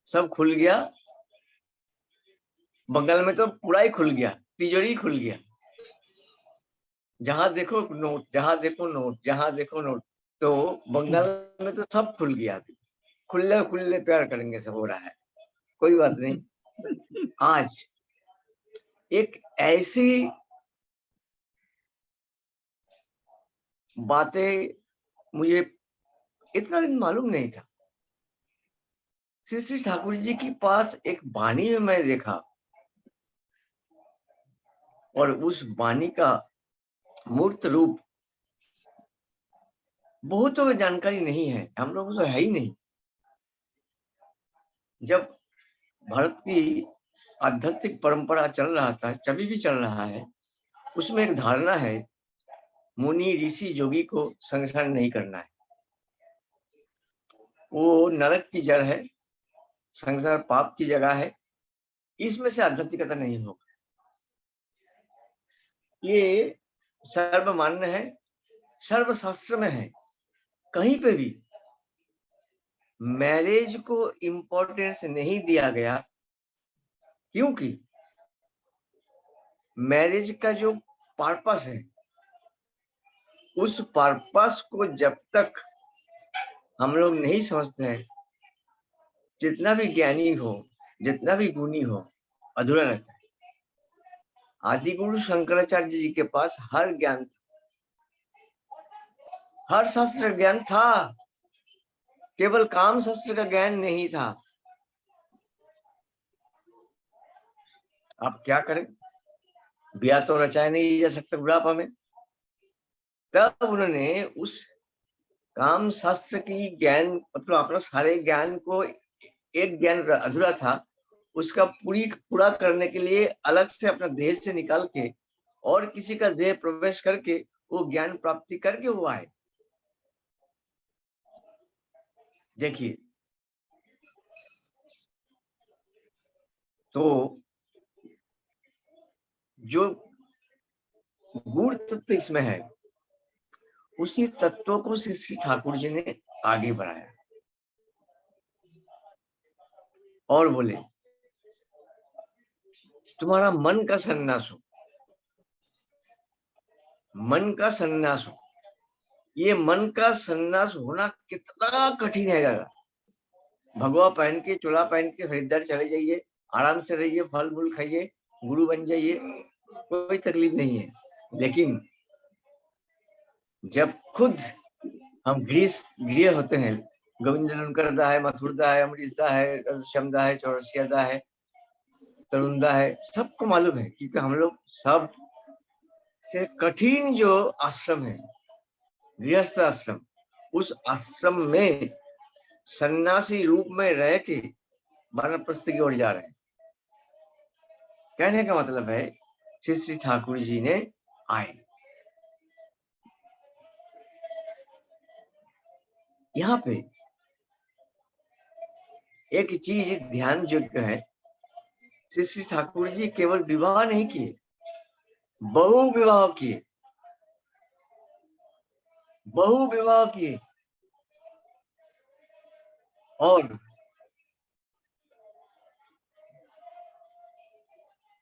सब खुल गया। बंगाल में तो पूरा ही खुल गया, तिजोरी खुल गया। जहां देखो नोट, जहां देखो नोट, जहां देखो नोट। तो बंगाल में तो सब खुल गया। खुले खुले प्यार करेंगे सब हो रहा है, कोई बात नहीं। आज एक ऐसी बातें मुझे इतना दिन मालूम नहीं था। श्री श्री ठाकुर जी के पास एक वाणी में मैं देखा और उस वाणी का मूर्त रूप बहुतों को जानकारी नहीं है, हम लोगों को तो है ही नहीं। जब भारत की आध्यात्मिक परंपरा चल रहा था, अभी भी चल रहा है, उसमें एक धारणा है मुनि ऋषि जोगी को संसार नहीं करना है, वो नरक की जड़ है, संसार पाप की जगह है, इसमें से आध्यात्मिकता नहीं होगा। ये सर्वमान्य है, सर्वशास्त्र में है। कहीं पे भी मैरिज को इम्पोर्टेंस नहीं दिया गया, क्योंकि मैरिज का जो पर्पस है, उस पर्पस को जब तक हम लोग नहीं समझते हैं, जितना भी ज्ञानी हो, जितना भी गुणी हो, अधूरा रहता है। आदि गुरु शंकराचार्य जी के पास हर ज्ञान था, हर शास्त्र ज्ञान था, केवल काम शास्त्र का ज्ञान नहीं था। आप क्या करें, ब्याह तो रचाया नहीं जा सकता बुढ़ापा में। तब उन्होंने उस काम शास्त्र की ज्ञान, मतलब अपना सारे ज्ञान को, एक ज्ञान अधूरा था, उसका पूरा करने के लिए अलग से अपना देह से निकाल के और किसी का देह प्रवेश करके वो ज्ञान प्राप्ति करके वो आए। देखिए, तो जो गूढ़ तत्व इसमें है, उसी तत्वों को श्री ठाकुर जी ने आगे बढ़ाया और बोले तुम्हारा मन का सन्यास हो, मन का सन्यास हो। ये मन का सन्यास होना कितना कठिन है दादा। भगवा पहन के, चोला पहन के हरिद्वार चले जाइए, आराम से रहिए, फल मूल खाइए, गुरु बन जाइए, कोई तकलीफ नहीं है। लेकिन जब खुद हम गृह होते हैं, गोविंद ननकर दा है, मथुर दा है, अमरीश दा है, श्याम दा है, चौरसिया दा है, तरुण दा है, सबको मालूम है क्योंकि हम लोग सब से कठिन जो आश्रम है, गृहस्थ आश्रम, उस आश्रम में सन्यासी रूप में रह के वानप्रस्थ की ओर जा रहे हैं। कहने का मतलब है श्री ठाकुर जी ने आए। यहाँ पे एक चीज ध्यान योग्य है, श्री ठाकुर जी केवल विवाह नहीं किए, बहु विवाह किए, बहु विवाह किए। और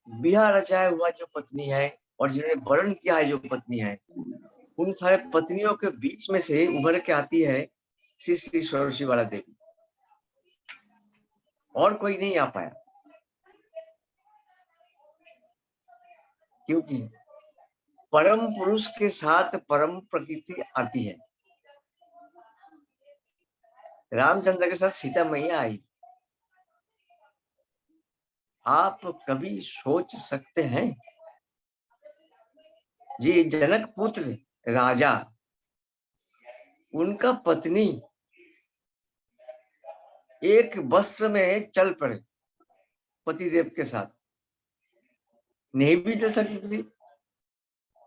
बिहार रचाया हुआ जो पत्नी है और जिन्होंने वर्ण किया है जो पत्नी है, उन सारे पत्नियों के बीच में से उभर के आती है श्री श्री षोडशी वाला देवी। और कोई नहीं आ पाया क्योंकि परम पुरुष के साथ परम प्रकृति आती है। रामचंद्र के साथ सीता मैया आई। आप कभी सोच सकते हैं जी, जनक पुत्र राजा, उनका पत्नी एक वस्त्र में चल पड़े पतिदेव के साथ, नहीं भी चल सकती थी,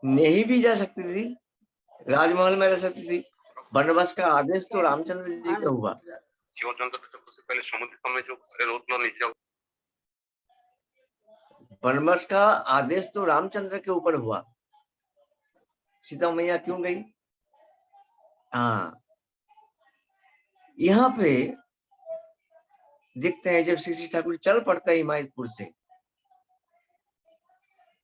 नहीं भी जा सकती थी, राजमहल में रह सकती थी। वनवास का आदेश तो रामचंद्र जी का हुआ। पहले समुद्र में जो वनवास का आदेश तो रामचंद्र के ऊपर हुआ, सीता मैया क्यों गई? हाँ, यहाँ पे देखते हैं जब श्री ठाकुर चल पड़ता है हिमायतपुर से,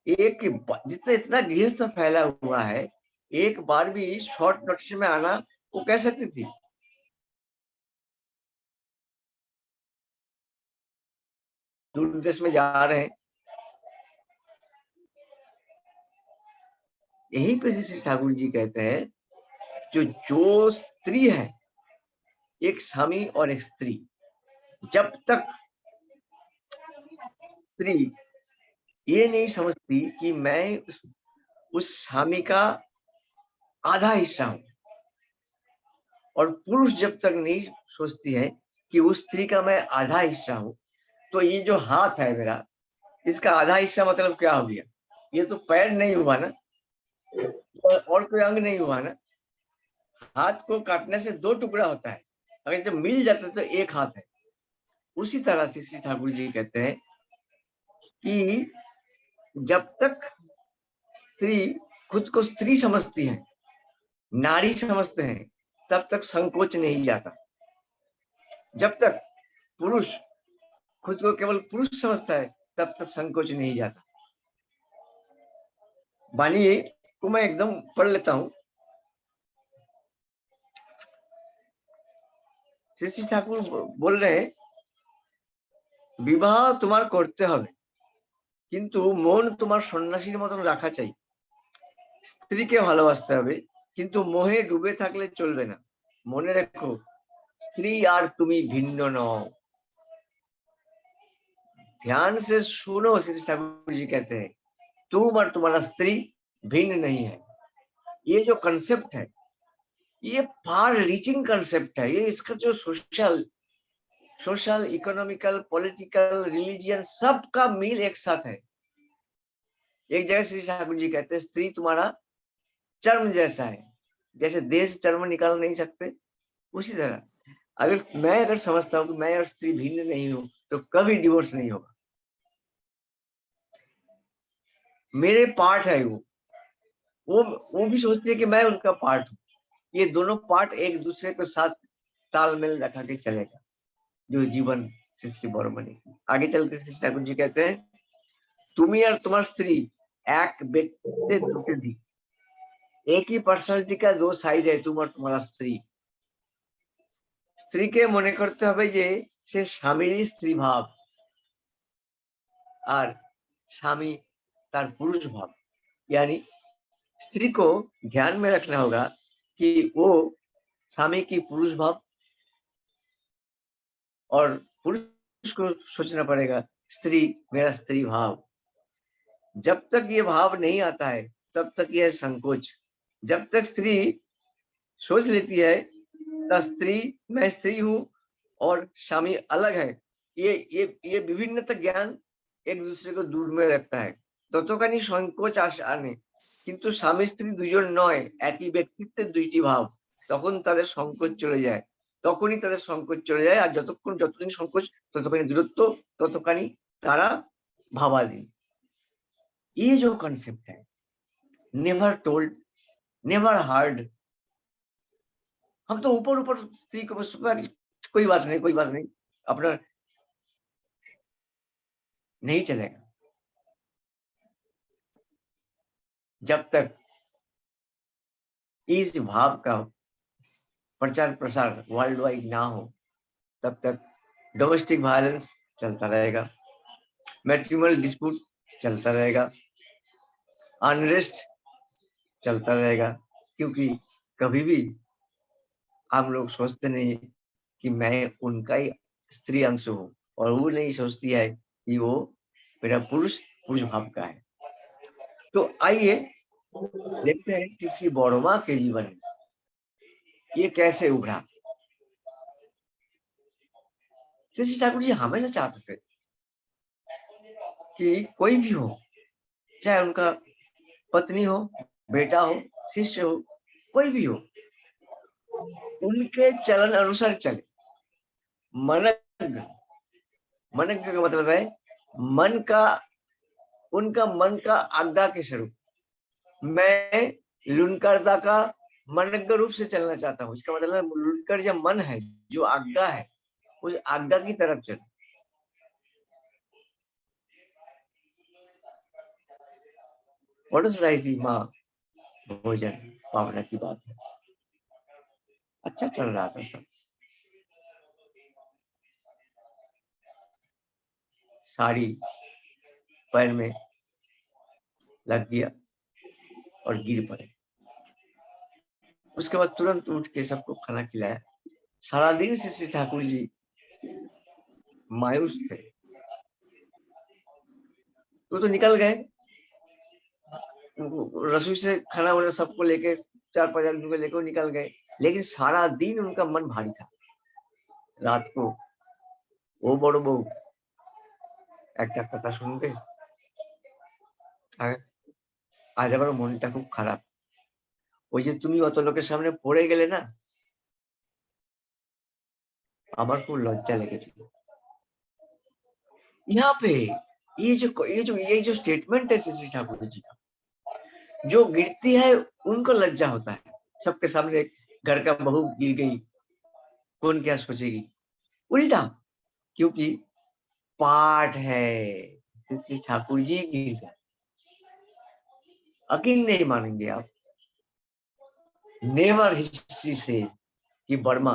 एक जितना इतना गृहस्थ फैला हुआ है, एक बार भी शॉर्ट नोटिस में आना वो कह सकती थी। दूर देश में जा रहे हैं, यहीं पे श्री ठाकुर जी कहते हैं जो स्त्री है, एक स्वामी और एक स्त्री, जब तक स्त्री ये नहीं समझती कि मैं उस स्वामी का आधा हिस्सा हूं, और पुरुष जब तक नहीं सोचती है कि उस स्त्री का मैं आधा हिस्सा हूं, तो ये जो हाथ है मेरा, इसका आधा हिस्सा मतलब क्या हो गया? ये तो पैर नहीं हुआ ना, और कोई अंग नहीं हुआ ना। हाथ को काटने से दो टुकड़ा होता है, अगर जब मिल जाता है तो एक हाथ है। उसी तरह से श्री ठाकुर जी कहते हैं कि जब तक स्त्री खुद को स्त्री समझती है, नारी समझते हैं, तब तक संकोच नहीं जाता। जब तक पुरुष खुद को केवल पुरुष समझता है, तब तक संकोच नहीं जाता। वाणी को मैं एकदम पढ़ लेता हूं। श्री ठाकुर बोल रहे हैं, विवाह तुम्हार करते হবে, কিন্তু মন তোমার সন্ন্যাসীর মতন রাখা চাই। স্ত্রীকে ভালোবাসতে হবে, কিন্তু মোহে ডুবে থাকলে চলবে না। মনে রেখো, স্ত্রী আর তুমি ভিন্ন নও। ध्यान से सुनो, श्री ठाकुर जी कहते हैं तुम और तुम्हारा स्त्री भिन्न नहीं है। ये जो कंसेप्ट है, ये फार रीचिंग कंसेप्ट है। ये इसका जो सोशल, इकोनॉमिकल, पॉलिटिकल, रिलीजियन, सबका मील एक साथ है। एक जगह श्री ठाकुर जी कहते हैं स्त्री तुम्हारा चर्म जैसा है, जैसे देह से चर्म निकाल नहीं सकते, उसी तरह अगर समझता हूं कि मैं और स्त्री भिन्न नहीं हूं, तो कभी डिवोर्स नहीं होगा। मेरे पार्ट है वो भी सोचती है कि मैं उनका पार्ट हूँ। ये दोनों पार्ट एक दूसरे के साथ तालमेल रखा के चलेगा, जो जीवन सृष्टि बरमणि। आगे चलते श्री ठाकुर जी कहते हैं, तुम्ही और तुम्हार स्त्री एक व्यक्ति दुटे दिक, एक ही पर्सनालिटी का दो साइड है तुम और तुम्हारा स्त्री। স্ত্রীকে মনে করতে হবে যে সে স্বামীরই স্ত্রী ভাব और स्वामी तार पुरुष भाव, यानी स्त्री को ध्यान में रखना होगा कि वो स्वामी की पुरुष भाव और पुरुष को सोचना पड़ेगा स्त्री मेरा स्त्री भाव। जब तक ये भाव नहीं आता है तब तक यह संकोच, जब तक स्त्री सोच लेती है तो स्त्री मैं स्त्री हूँ और स्वामी अलग है, ये विभिन्नता ज्ञान एक दूसरे को दूर में रखता है, ততখানি সংকোচ আনে। কিন্তু স্বামী স্ত্রী দুজন নয়, একই ব্যক্তিত্বের দুইটি ভাব, তখন তাদের সংকোচ চলে যায়, তখনই তাদের সংকোচ চলে যায়। আর যতদিন সংকোচ ততখানি দূরত্ব, ততখানি তারা ভাবাধীন। ये जो कॉन्सेप्ट है, नेवर टोल्ड, नेवर हर्ड। हम तो ऊपर ऊपर स्त्री को बस कोई बात नहीं अपना नहीं चलेगा। जब तक इस भाव का प्रचार प्रसार वर्ल्ड वाइड ना हो तब तक डोमेस्टिक वायलेंस चलता रहेगा, मैट्रिमोनियल डिस्प्यूट चलता रहेगा, अनरेस्ट चलता रहेगा। क्योंकि कभी भी हम लोग सोचते नहीं कि मैं उनका ही स्त्री अंश हूँ, और वो नहीं सोचती है कि वो मेरा पुरुष भाव का है। तो आइए देखते हैं कि श्री बड़मा के जीवन में ये कैसे उभरा। श्री ठाकुर जी हमेशा चाहते थे कि कोई भी हो, चाहे उनका पत्नी हो, बेटा हो, शिष्य हो, कोई भी हो, उनके चलन अनुसार चले। मनग्न का मतलब है मन का, उनका मन का आज्ञा के स्वरूप। मैं लुनकरदा का मनग्न रूप से चलना चाहता हूँ। इसका मतलब लुनकर जो मन है, जो आज्ञा है, उस आज्ञा की तरफ चले। पड़ोस रही थी माँ, भोजन पावना की बात है, अच्छा चल रहा था सब। साड़ी पैर में लग गया और गिर पड़े। उसके बाद तुरंत उठ के सबको खाना खिलाया। सारा दिन से श्री ठाकुर जी मायूस थे। तो निकल गए रसोई से, खाना वाना सबको लेके 4-5 आदमी को लेकर निकल गए, लेकिन सारा दिन उनका मन भारी था। रात को वो बड़ो बहू একটা কথা শুনবে, আজ আমার মনটা খুব খারাপ। ওই যে তুমি অত লোকের সামনে পড়ে গেলে না, আমার খুব লজ্জা লেগেছিল। यहाँ पे ये जो स्टेटमेंट है श्री ठाकुर जी का, जो गिरती है उनको लज्जा होता है। सबके सामने घर का बहू गिर गई, कौन क्या सोचेगी। उल्टा, क्योंकि पाठ है श्री ठाकुर जी गिर गए। यकीन नहीं मानेंगे आप, नेवर हिस्ट्री से कि बर्मा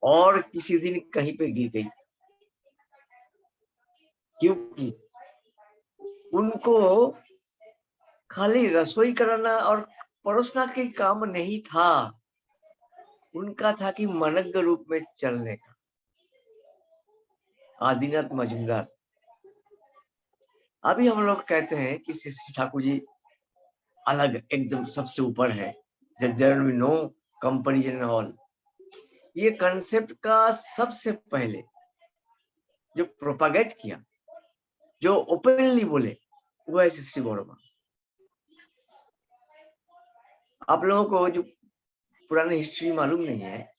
और किसी दिन कहीं पे गिर गई, क्योंकि उनको खाली रसोई कराना और परोसना के काम नहीं था, उनका था कि मनग्न रूप में चलने का। आदिनाथ मजूमदार, अभी हम लोग कहते हैं कि श्री ठाकुर जी अलग एकदम सबसे ऊपर है, there will be no comparison all. ये कंसेप्ट का सबसे पहले जो प्रोपागेट किया, जो ओपनली बोले, वो है श्री बड़मा। आप लोगों को जो पुरानी हिस्ट्री मालूम नहीं है,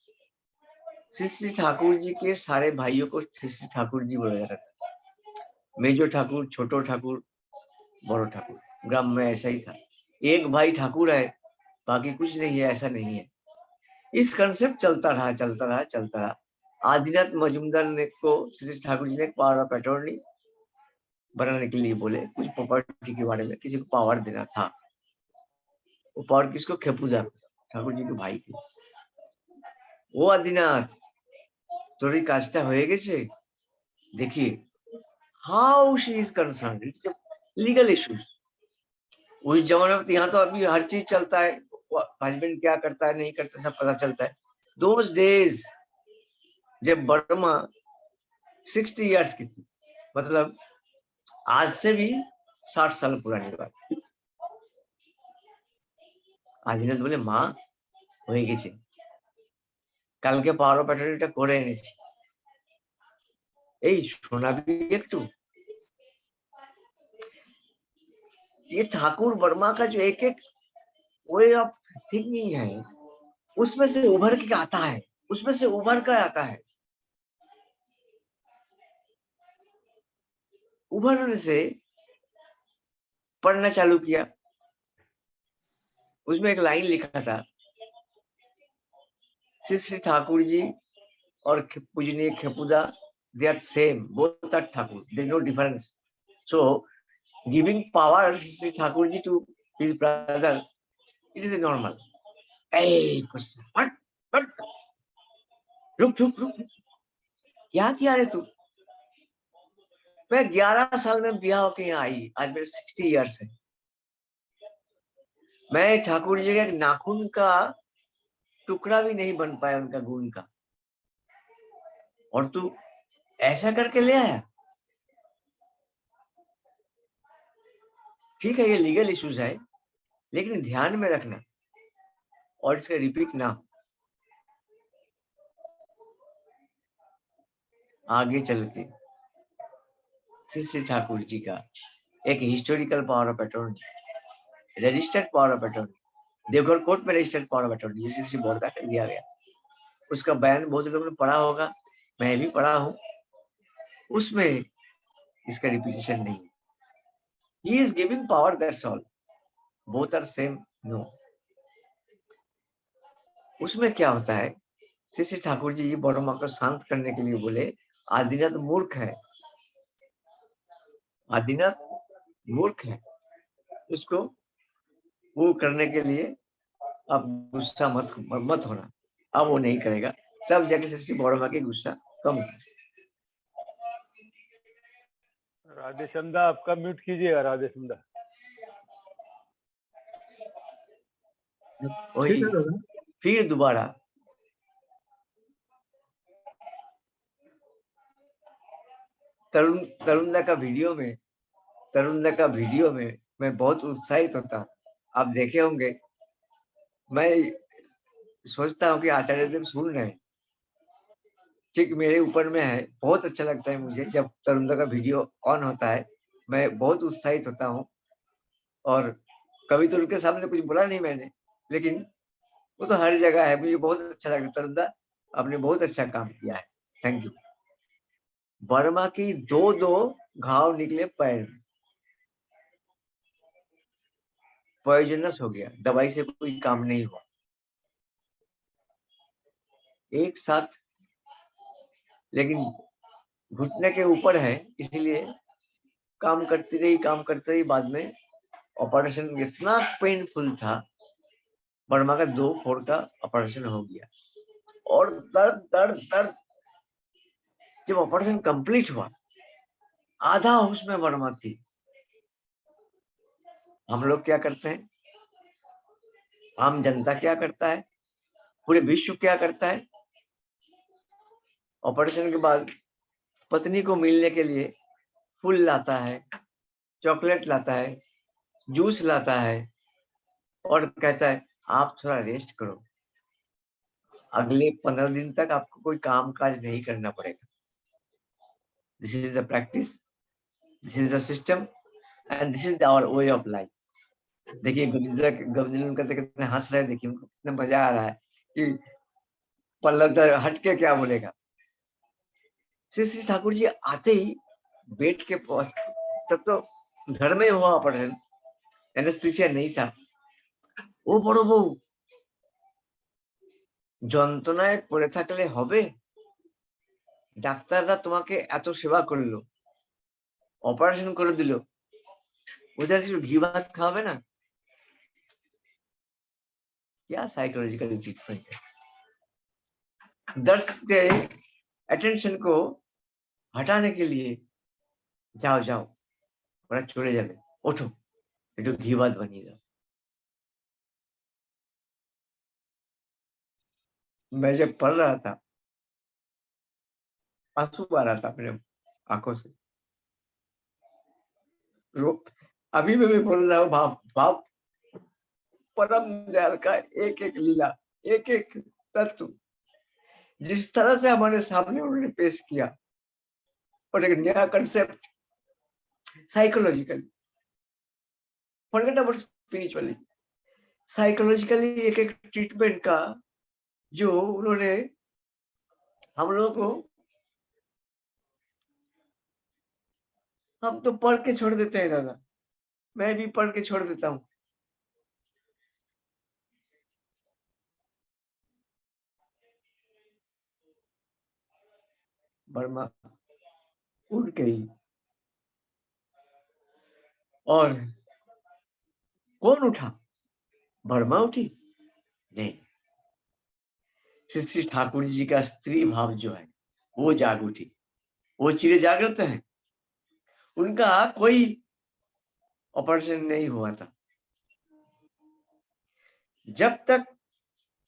श्री ठाकुर जी के सारे भाइयों को श्री ठाकुर जी बोला जाता था। मेजो ठाकुर, छोटो ठाकुर, बड़ो ठाकुर, ग्राम में ऐसा ही था, एक भाई ठाकुर है बाकी कुछ नहीं है, ऐसा नहीं है। इस कंसेप्ट चलता रहा। आदिनाथ मजूमदार ने को श्री ठाकुर जी ने पावर ऑफ अटॉर्नी बनाने के लिए बोले, कुछ प्रॉपर्टी के बारे में किसी को पावर देना था। वो पावर किसको? खेपूजा ठाकुर जी के भाई को। वो आदिनाथ थोड़ी काजटा হয়ে গেছে, देखिए how she is concern, it's legal issues. उस जमाने में यहाँ तो अभी हर चीज चलता है, हस्बैंड क्या करता है नहीं करता सब पता चलता है। दोज डेज जब बर्मा 60 इयर्स की थी, मतलब आज से भी 60 साल पुरानी बात। आदिनाथ बोले মা হয়ে গেছে, কালকে পাওয়ার অফ অ্যাটর্নিটা করে এনেছি, এই শোনাবি একটু। ये ठाकुर वर्मा का जो एक एक वे ऑफ थिंकिंग है, उसमें से उभर के आता है, उसमें से उभर कर आता है। उभरने से पढ़ना चालू किया, उसमें एक लाइन लिखा था, श्री ठाकुर जी और पूजनीय खेपुदा, they are same, both are Thakur, there is no difference. So giving power Sri Thakur ji to his brother, it is normal. Hey, what? रुक, क्या किया रे तू? मैं 11 साल में ब्याह होके यहाँ आई, आज मेरे 60 इयर्स है। मैं ठाकुर जी के नाखून का टुकड़ा भी नहीं बन पाया उनका गुण का, और तू ऐसा करके ले आया। ठीक है, ये लीगल इश्यूज है, लेकिन ध्यान में रखना और इसका रिपीट ना। आगे चल के श्री ठाकुर जी का एक historical power of attorney, registered power of attorney, Deoghar court में registered power of attorney UCC board का दिया गया। उसका बयान बहुत लोगों ने पढ़ा होगा, मैं भी पढ़ा हूं, उसमें इसका रिपीटेशन नहीं। He is giving power, that's all. Both are same, no. उसमें क्या होता है, श्री ठाकुर जी बर्मा को शांत करने के लिए बोले आदिनाथ मूर्ख है, आदिनाथ मूर्ख है, उसको वो करने के लिए अब गुस्सा मत होना। अब वो नहीं करेगा, तब जाके श्री बर्मा की गुस्सा कम। राधे संदा आपका म्यूट कीजिएगा, राधे संदा। वही फिर दोबारा तरुणदा का वीडियो में मैं बहुत उत्साहित होता हूँ। आप देखे होंगे, मैं सोचता हूँ कि आचार्य देव सुन रहे हैं, ठीक मेरे ऊपर में है। बहुत अच्छा लगता है मुझे जब तरुणदा का वीडियो ऑन होता है, मैं बहुत उत्साहित होता हूँ। और कभी तो उनके सामने कुछ बोला नहीं मैंने, लेकिन वो तो हर जगह है, मुझे बहुत अच्छा लगता है। तरुणदा आपने बहुत अच्छा काम किया है, थैंक यू। बर्मा की दो घाव निकले पैर में, पॉइजनस हो गया, दवाई से कोई काम नहीं हुआ, एक साथ, लेकिन घुटने के ऊपर है, इसलिए काम करती रही। बाद में ऑपरेशन इतना पेनफुल था, बर्मा का 2 फोड़ का ऑपरेशन हो गया, और दर्द। जब ऑपरेशन कंप्लीट हुआ, आधा होश में बर्मा थी। हम लोग क्या करते हैं, आम जनता क्या करता है, पूरे विश्व क्या करता है, ऑपरेशन के बाद पत्नी को मिलने के लिए फूल लाता है, चॉकलेट लाता है, जूस लाता है, और कहता है आप थोड़ा रेस्ट करो, अगले 15 दिन तक आपको कोई काम काज नहीं करना पड़ेगा। This is the practice, this is the system, and this is our way of life. देखिए गोविंद करते कितने हंस रहे, देखिए उनको कितना मजा आ रहा है कि पल्लव हट के क्या बोलेगा। श्री ठाकुर जी आते ही बेड के तब तो घर में हुआ ऑपरेशन, অ্যানেস্থেসিয়া নেই था। ও বড় বউ, যন্ত্রণায় পড়ে থাকলে হবে? ডাক্তাররা তোমাকে এত সেবা করলো, অপারেশন করে দিল, ওদের একটু ঘি ভাত খাওয়াবে না? क्या साइकोलॉजिकल ट्रीटमेंट है? दर्द के अटेंशन को हटाने के लिए जाओ जाओ, ওরা চলে যাবে, ওঠো একটু ঘি ভাত বানিয়ে দাও। मैं जब पढ़ रहा था, आंसू आ रहा था मेरे आंखों से। अभी मैं बोल रहा हूँ, बाप बाप परम दयाल का एक एक लीला, एक एक तत्व जिस तरह से हमारे सामने उन्होंने पेश किया, और एक नया concept psychologically, forget about spiritually, psychologically एक एक ट्रीटमेंट का जो उन्होंने हम लोगों को, हम तो पढ़ के छोड़ देते हैं दादा, मैं भी पढ़ के छोड़ देता हूँ। बर्मा उठ गई, और कौन उठा? बर्मा उठी? नहीं, श्री ठाकुर जी का स्त्री भाव जो है वो जाग उठी, वो चिर जागृत है। उनका कोई ऑपरेशन नहीं हुआ था। जब तक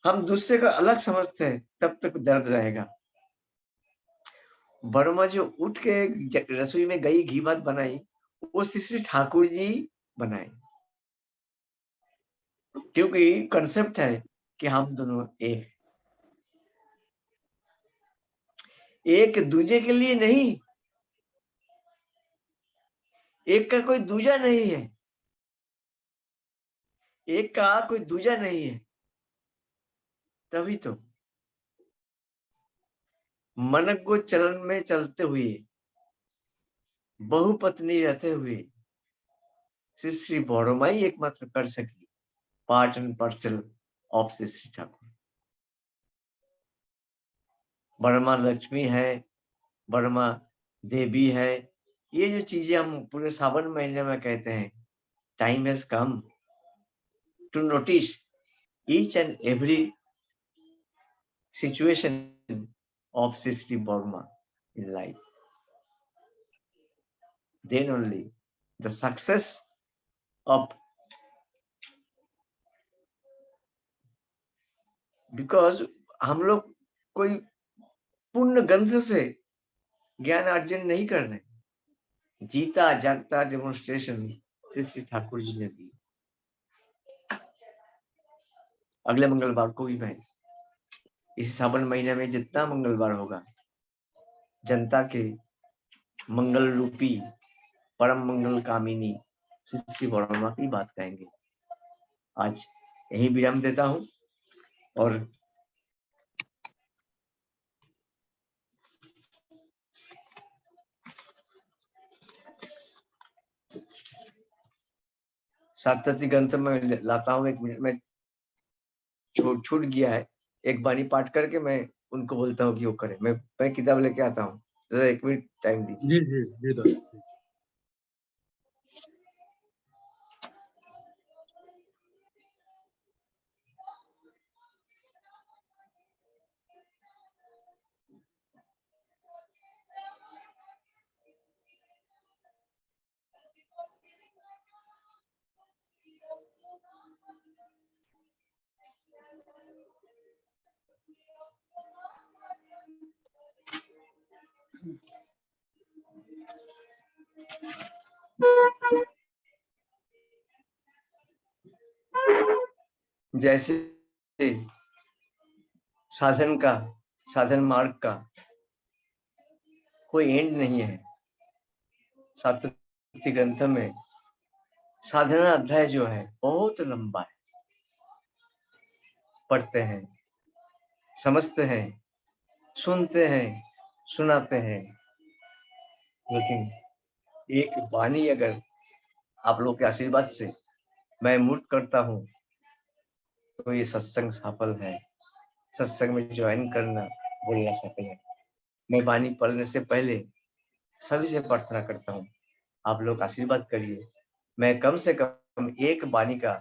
हम दूसरे को अलग समझते हैं तब तक दर्द रहेगा। बर्मा जो उठ के रसोई में गई, घी भात बनाई, वो श्री ठाकुर जी बनाए, क्योंकि कंसेप्ट है कि हम दोनों एक दूजे के लिए नहीं, एक का कोई दूजा नहीं है, एक का कोई दूजा नहीं है। तभी तो मन को चलन में चलते हुए, बहुपत्नी रहते हुए श्री बड़ोमाई एकमात्र कर सकी part and parcel of Shri Thakur. Burma Lakshmi है, बर्मा देवी है, ये जो चीजें हम पूरे सावन महीने में कहते हैं, time has come to notice each and every situation of Sri Burma in life. Then only the success of, because हम लोग कोई पूर्ण ग्रंथ से ज्ञान अर्जन नहीं कर रहे, जीता जागता डेमोन्स्ट्रेशन श्री ठाकुर जी ने दी। अगले मंगलवार को भी मैं इस सावन महीने में जितना मंगलवार होगा, जनता के मंगल रूपी परम मंगल कामिनी श्री बर्मा की बात कहेंगे। आज यही विराम देता हूं, और सातती ग्रंथ में लाता हूं। 1 मिनट में छूट गया है, एक बाणी पाठ करके मैं उनको बोलता हूँ कि वो करें। मैं किताब लेके आता हूँ, 1 मिनट टाइम दीजिए। जी जी जी। जैसे साधन मार्ग का कोई एंड नहीं है, सातती ग्रंथ में साधना अध्याय जो है बहुत लंबा है। पढ़ते हैं, समझते हैं, सुनते हैं, सुनाते हैं, लेकिन एक वाणी अगर आप लोग के आशीर्वाद से मैं मूर्त करता हूँ तो ये सत्संग सफल है। सत्संग में ज्वाइन करना बोलना सफल है। मैं वाणी पढ़ने से पहले सभी से प्रार्थना करता हूँ, आप लोग आशीर्वाद करिए, मैं कम से कम एक वाणी का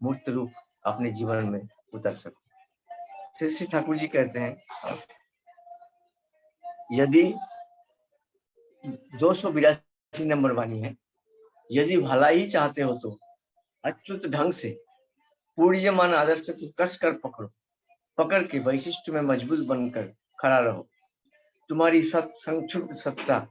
मूर्त रूप अपने जीवन में उतर सकूं। श्री श्री ठाकुर जी कहते हैं, यदि 282 नंबर वाणी है, यदि भला ही चाहते हो तो अच्युत ढंग से पूर्यमान आदर्श को कस कर पकड़ो, पकड़ के वैशिष्ट में मजबूत बनकर खड़ा रहो। तुम्हारी सत संक्षुब्ध सत्ता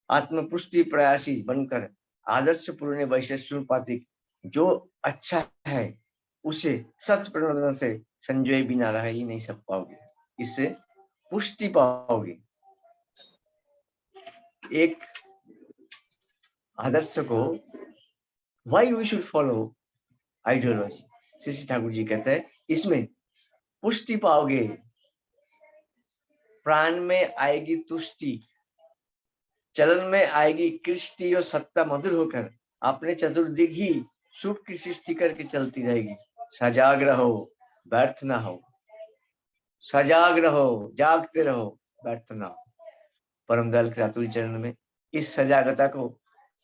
आत्मपुष्टि प्रयासी बनकर आदर्श पूर्ण वैशिष्ट्योपाधिक जो अच्छा है उसे सत्य प्रबोधन से संजय बिना रह ही नहीं सक पाओगे, इससे पुष्टि पाओगे। एक आदर्श को why we should follow ideology, Shri Shri Thakur ji कहते हैं इसमें पुष्टि पाओगे, प्राण में आएगी तुष्टि, चलन में आएगी कृष्टि और सत्ता मधुर होकर अपने चतुर्दिक ही सुख की सृष्टि करके चलती रहेगी। सजाग रहो, व्यर्थ ना हो, सजाग रहो, जागते रहो, व्यर्थ ना हो। परम दयाल के अतुल चरण में इस सजागता को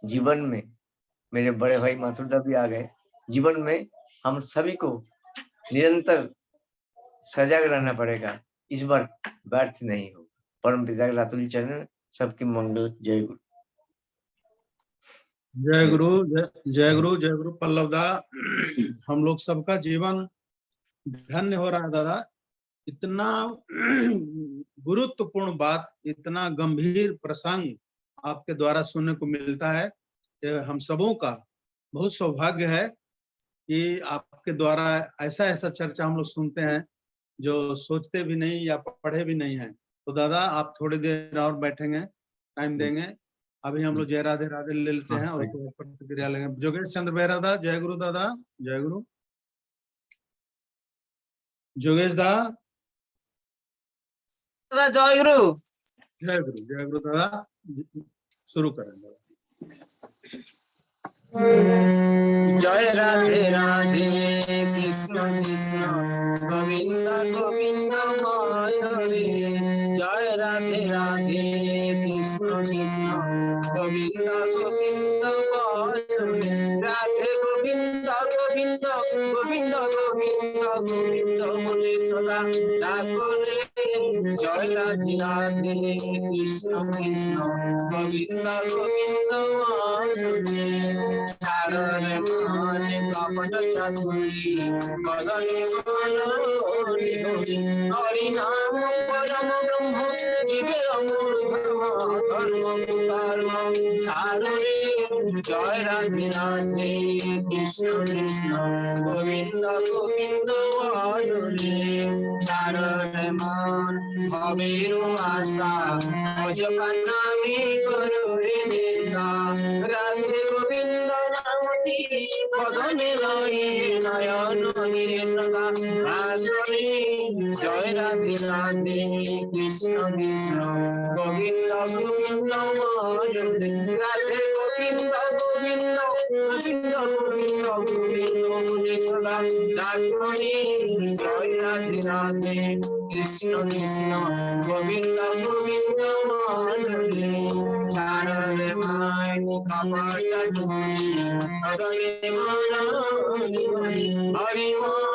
जीवन में, मेरे बड़े भाई माथुरदा भी आ गए, जीवन में हम सभी को निरंतर सजाग रहना पड़ेगा, इस बार व्यर्थ नहीं हो। परम पिता के अतुल चरण सबकी मंगल। जय गुरु। जय गुरु, जय गुरु, जय गुरु पल्लवदा। हम लोग सबका जीवन धन्य हो रहा है दादा। इतना गुरुत्वपूर्ण बात, इतना गंभीर प्रसंग आपके द्वारा सुनने को मिलता है। हम सबों का बहुत सौभाग्य है कि आपके द्वारा ऐसा ऐसा चर्चा हम लोग सुनते हैं जो सोचते भी नहीं या पढ़े भी नहीं है। तो दादा आप थोड़ी देर और बैठेंगे, टाइम देंगे। अभी हम लोग जय राधे राधे ले लेते हैं और प्रतिक्रिया लेंगे। जोगेश चंद्र बेहरा, जय गुरु दादा। जय गुरु जोगेश दा। जय गुरु। जय गुरु, जय गुरु दादा। शुरू करेंगे। जय राधे राधे कृष्ण कृष्ण गोविंद गोविंद हरे। जय राधे राधे कृष्ण कृष्ण गोविंद गोविंद हरे। राधे गोविंद गोविंद गोविंद गोविंद गोविंद बोले सदा ठाकुर। जय राधे राधे कृष्ण कृष्ण गोविंद गोविंद हरे। रे मान कपट चतुरी बदनी हरि नाम परम ब्रह्म जीवे अमूल धर्म धर्म कर्म चारु रे। जय राधे राधे कृष्ण कृष्ण गोविंद गोविंद हरे। चारे मान भवेरु आशा भजपना में करो रे निशा। राधे गोविंद बदने नयन निरे सदा आसरे। जय राधे राधे कृष्ण कृष्ण गोविंद गोविंद हरे। राधे गोविंद गोविंद गोविंद गोविंद गोविंद बोले सदा ठाकुरे। जय राधे राधे कृष्ण कृष्ण गोविंद गोविंद हरे। चारे मान कपट चतुरी हरि बोल हरि बोल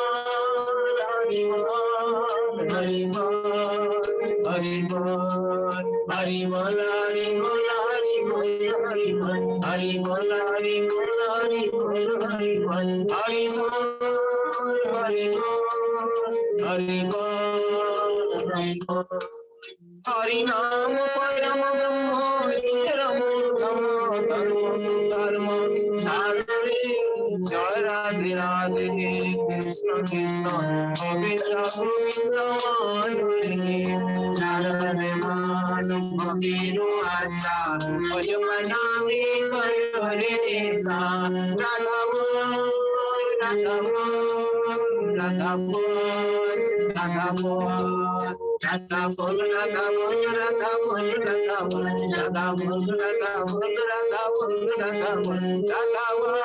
हरि बोल हरि बोल हरि बोल हरि बोल हरि बोल हरि बोल हरि बोल हरि बोल हरि बोल हरि बोल हरि बोल हरि बोल हरि बोल हरि बोल। हरि नाम परम ब्रह्म धर्म धर्म चारे। जय राधे राधे कृष्ण कृष्ण गोविंद गोविंद हरे। चारे मान भवेरु आशा भजपना में करो रे निशा। राधा बोल राधा बोल राधा बोल राधा बोल राधा बोल राधा बोल राधा बोल राधा बोल राधा बोल राधा बोल राधा बोल राधा बोल राधा बोल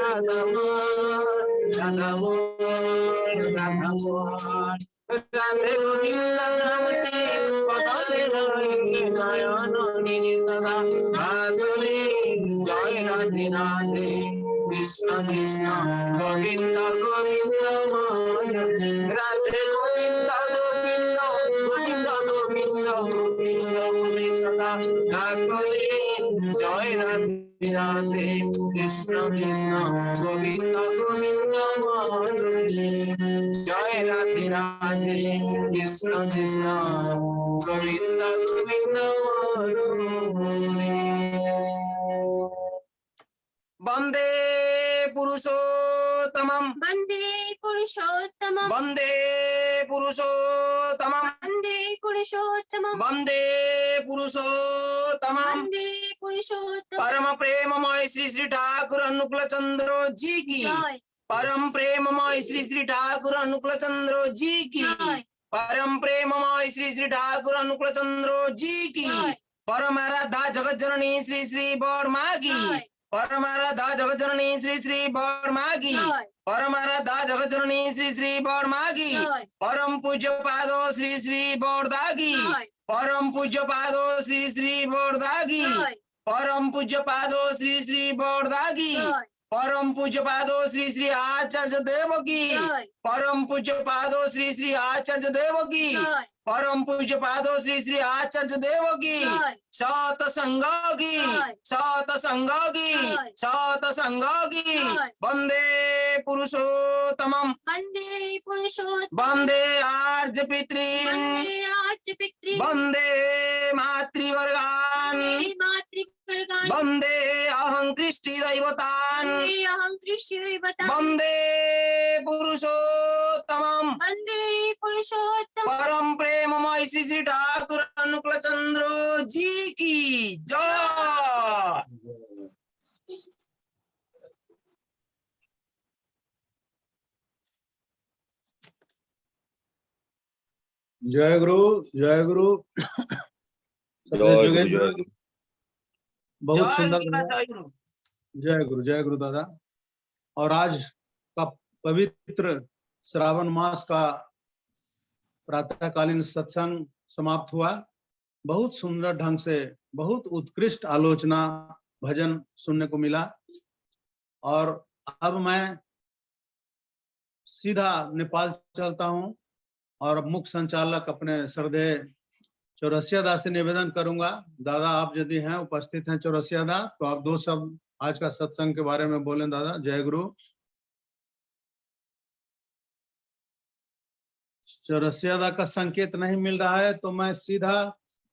राधा मोहन राधा मोहन राधा मोहन राधे गोविंद नाम के पदारे नयन गिरि सदा बांसुरी जय राधे राधे कृष्ण कृष्ण गोविंद गोविंद मोहन राधे गोविंद गोविंद गोविंद गोविंद गोविंद मुनि सदा बांसुरी जय राधे राधे कृष्ण कृष्ण गोविंद गोविंद मोहन जय राधे राधे कृष्ण कृष्ण गोविंद गोविंद वंदे पुरुषोत्तमं वन्दे पुरुषोत्तमं वंदे पुरुषोत्तमं वन्दे पुरुषोत्तमं वंदे पुरुषोत्तमं वन्दे पुरुषोत्तमं परम प्रेममय श्री श्री ठाकुर अनुकूल चंद्र जी की जय परम प्रेममय श्री श्री ठाकुर अनुकूल चंद्र जी की जय परम प्रेममय श्री श्री ठाकुर अनुकूल चंद्र जी की जय परम आराधा जगत जननी श्री श्री बर्मा की जय परम आराधा जगत जननी श्री श्री बर्मा की जय परम आराधा जगत जननी श्री श्री बर्मा की जय परम पूज्य पादो श्री श्री बोरदा की जय परम पूज्य पादो श्री श्री बोरदा की जय परम पूज्य पादो श्री श्री बोरदा की जय परम पूज्य पादो श्री श्री आचार्य देव की जय परम पूज्य पादो श्री श्री आचार्य देव की जय परम पूज्य पादो श्री श्री आचार्य देव की जय सत संग की जय सत संग की जय सत संग की जय वंदे पुरुषोत्तमम वन्दे पुरुषोत्तमं वंदे आर्य पितॄन् वन्दे आर्य पितॄन् वंदे मातृवर्गान् वन्दे मातृवर्गान् वंदे अहं कृष्टि दैवतान् वन्दे अहं कृष्णदैवतां वंदे पुरुषोत्तमम वन्दे पुरुषोत्तमं परम प्रेममय श्री श्री ठाकुर अनुकूल चंद्र जी की जय। जय गुरु जय गुरु। बहुत जय सुंदर गुरु, जय गुरु। जय गुरु दादा। और आज का पवित्र श्रावण मास का प्रातःकालीन सत्संग समाप्त हुआ। बहुत सुंदर ढंग से बहुत उत्कृष्ट आलोचना भजन सुनने को मिला। और अब मैं सीधा नेपाल चलता हूं और मुख्य संचालक अपने श्रद्धेय चौरसिया दा से निवेदन करूंगा। दादा आप यदि हैं उपस्थित हैं चौरसिया दा, तो आप दो शब्द आज का सत्संग के बारे में बोलें दादा। जय गुरु। चौरसिया दा का संकेत नहीं मिल रहा है, तो मैं सीधा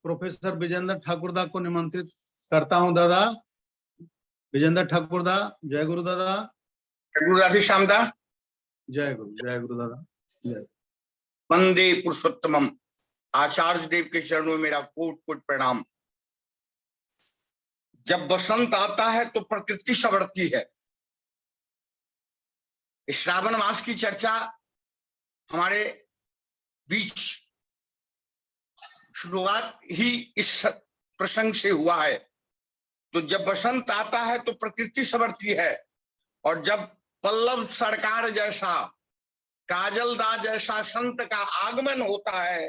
प्रोफेसर विजेंद्र ठाकुर दा को निमंत्रित करता हूं। दादा विजेंद्र ठाकुर दा। जय गुरु दादा। गुरु राधे श्याम दा। जय गुरु दादा। जय। वंदे पुरुषोत्तमम। आचार्य देव के चरणों में मेरा कोट कोट प्रणाम। जब बसंत आता है तो प्रकृति संवरती है। इस श्रावण मास की चर्चा हमारे बीच शुरुआत ही इस प्रसंग से हुआ है। तो जब बसंत आता है तो प्रकृति संवरती है, और जब पल्लव सरकार जैसा काजलदास जैसा संत का आगमन होता है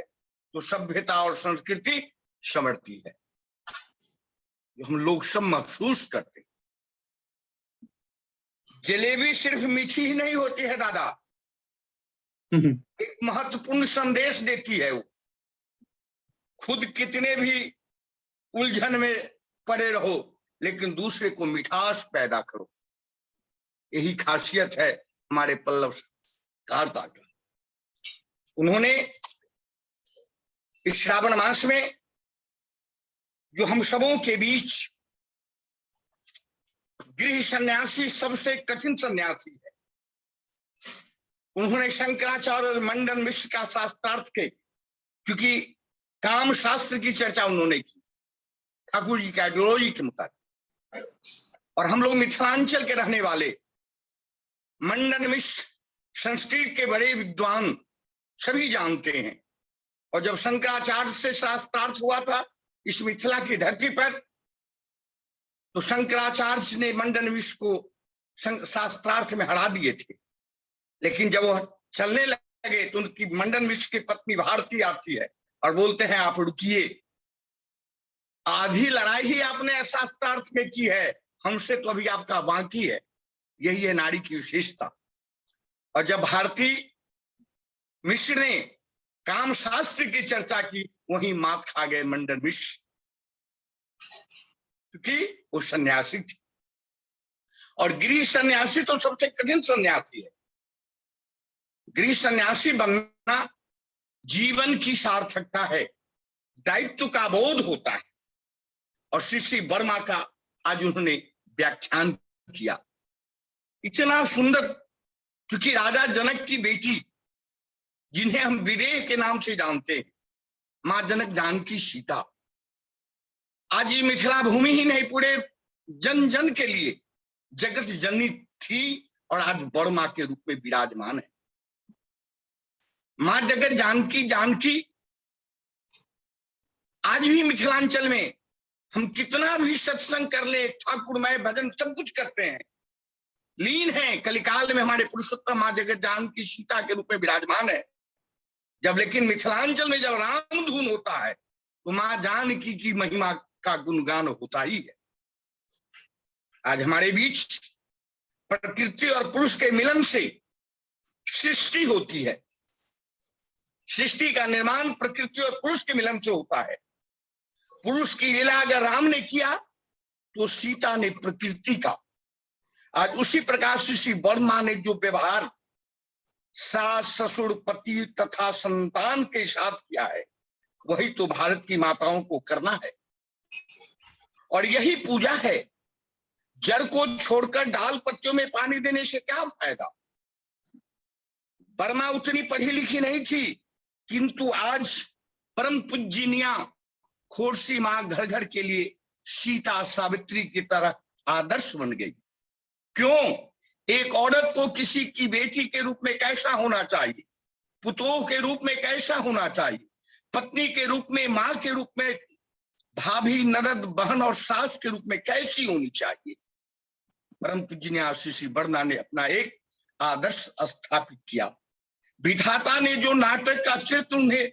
तो सभ्यता और संस्कृति संवरती है। हम लोग सब महसूस करते। जलेबी सिर्फ मीठी ही नहीं होती है दादा, एक महत्वपूर्ण संदेश देती है। वो खुद कितने भी उलझन में पड़े रहो, लेकिन दूसरे को मिठास पैदा करो। यही खासियत है हमारे पल्लव सरकार का। उन्होंने इस श्रावण मास में जो हम सबों के बीच गृह सन्यासी सबसे कठिन सन्यासी है, उन्होंने शंकराचार्य और मंडन मिश्र का शास्त्रार्थ के, क्योंकि काम शास्त्र की चर्चा उन्होंने की ठाकुर जी का आइडियोलॉजी के मुताबिक। और हम लोग मिथिलांचल के रहने वाले मंडन मिश्र संस्कृत के बड़े विद्वान सभी जानते हैं। और जब शंकराचार्य से शास्त्रार्थ हुआ था इस मिथिला की धरती पर, तो शंकराचार्य ने मंडन मिश्र को शास्त्रार्थ में हरा दिए थे, लेकिन जब वो चलने लगे तो उनकी मंडन मिश्र की पत्नी भारती आती है और बोलते हैं आप रुकिए, आधी लड़ाई ही आपने शास्त्रार्थ में की है, हमसे तो अभी आपका बाकी है। यही है नारी की विशेषता। और जब भारती मिश्र ने काम शास्त्र की चर्चा की, वहीं मात खा गए मंडन मिश्र, क्योंकि वो सन्यासी थी और गृह सन्यासी तो सबसे कठिन सन्यासी है। गृह सन्यासी बनना जीवन की सार्थकता है, दायित्व का बोध होता है। और श्री वर्मा का आज उन्होंने व्याख्यान किया, इतना सुंदर, क्योंकि राजा जनक की बेटी जिन्हें हम विदेह के नाम से जानते हैं, मां जनक जानकी सीता, आज ये मिथिला भूमि ही नहीं पूरे जन जन के लिए जगत जननी थी और आज वर्मा के रूप में विराजमान है। मां जगत जानकी जानकी आज भी मिथिलांचल में हम कितना भी सत्संग कर ले, ठाकुरमय भजन सब कुछ करते हैं, लीन है कलिकाल में हमारे पुरुषोत्तम मां जगत जानकी सीता के रूप में विराजमान है। जब लेकिन मिथिलांचल में जब राम धुन होता है तो मां जानकी की महिमा का गुणगान होता ही है। आज हमारे बीच प्रकृति और पुरुष के मिलन से सृष्टि होती है। सृष्टि का निर्माण प्रकृति और पुरुष के मिलन से होता है। पुरुष की लीला अगर राम ने किया तो सीता ने प्रकृति का। आज उसी प्रकार से श्री वर्मा ने जो व्यवहार सास ससुर पति तथा संतान के साथ किया है, वही तो भारत की माताओं को करना है। और यही पूजा है। जड़ को छोड़कर डाल पत्तियों में पानी देने से क्या फायदा। वर्मा उतनी पढ़ी लिखी नहीं थी, किंतु आज परम पूजनीया खोरसी मां घर घर के लिए सीता सावित्री की तरह आदर्श बन गई। क्यों? एक औरत को किसी की बेटी के रूप में कैसा होना चाहिए, पुतोह के रूप में कैसा होना चाहिए, पत्नी के रूप में, मां के रूप में, भाभी, ननद, बहन और सास के रूप में कैसी होनी चाहिए। परम पूजनीय श्री वर्मा ने अपना एक आदर्श स्थापित किया। विधाता ने जो नाटक का चित्र उन्हें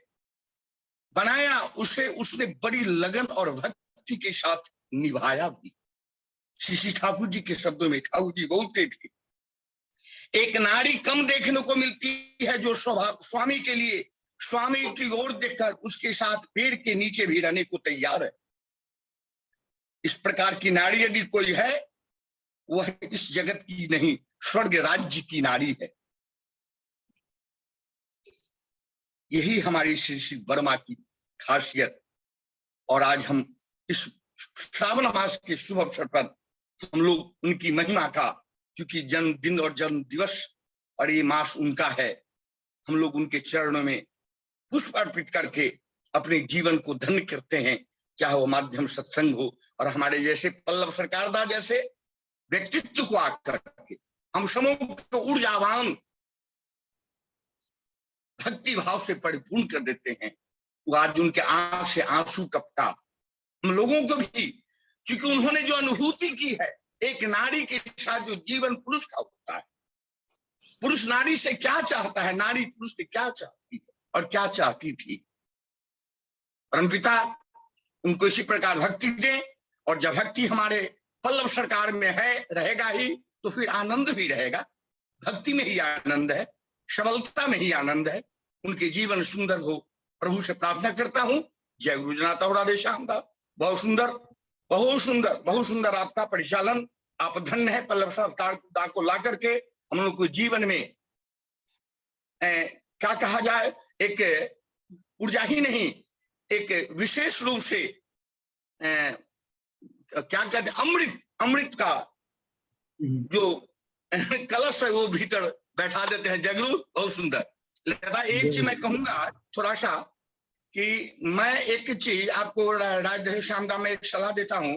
बनाया, उसे उसने बड़ी लगन और भक्ति के साथ निभाया भी। श्री ठाकुर जी के शब्दों में ठाकुर जी बोलते थे, एक नारी कम देखने को मिलती है जो स्वामी के लिए, स्वामी की ओर देखकर उसके साथ पेड़ के नीचे भी रहने को तैयार है। इस प्रकार की नारी यदि कोई है, वह इस जगत की नहीं, स्वर्ग राज्य की नारी है। यही हमारी श्री वर्मा की खासियत। और आज हम इस श्रावण मास के शुभ अवसर पर हम लोग उनकी महिमा का, क्योंकि जन्मदिन और जन्म दिवस और ये मास उनका है, हम लोग उनके चरणों में पुष्प अर्पित करके अपने जीवन को धन्य करते हैं। चाहे वो माध्यम सत्संग हो और हमारे जैसे पल्लव सरकारदा जैसे व्यक्तित्व को आकर के हम समूह को ऊर्जावान भक्ति भाव से परिपूर्ण कर देते हैं। वो आज उनके आंख से आंसू टपका हम लोगों को भी, क्योंकि उन्होंने जो अनुभूति की है एक नारी के साथ, जो जीवन पुरुष का होता है। पुरुष नारी से क्या चाहता है, नारी पुरुष से क्या चाहती है और क्या चाहती थी। परमपिता उनको इसी प्रकार भक्ति दें। और जब भक्ति हमारे पल्लव सरकार में है, रहेगा ही, तो फिर आनंद भी रहेगा। भक्ति में ही आनंद है, सबलता में ही आनंद है। उनके जीवन सुंदर हो, प्रभु से प्रार्थना करता हूँ। जय गुरु जनाता राधे श्याम दास। बहुत सुंदर, बहुत सुंदर, बहुत सुंदर आपका परिचालन। आप धन्य है पल्लव सरकार को ला करके हम लोग को जीवन में क्या कहा जाए, एक ऊर्जा ही नहीं, एक विशेष रूप से क्या कहते, अमृत का जो कलश है वो भीतर बैठा देते हैं। जगरू बहुत सुंदर। लेकिन एक चीज मैं कहूंगा थोड़ा सा, कि मैं एक चीज आपको राधे श्यामदा में एक सलाह देता हूँ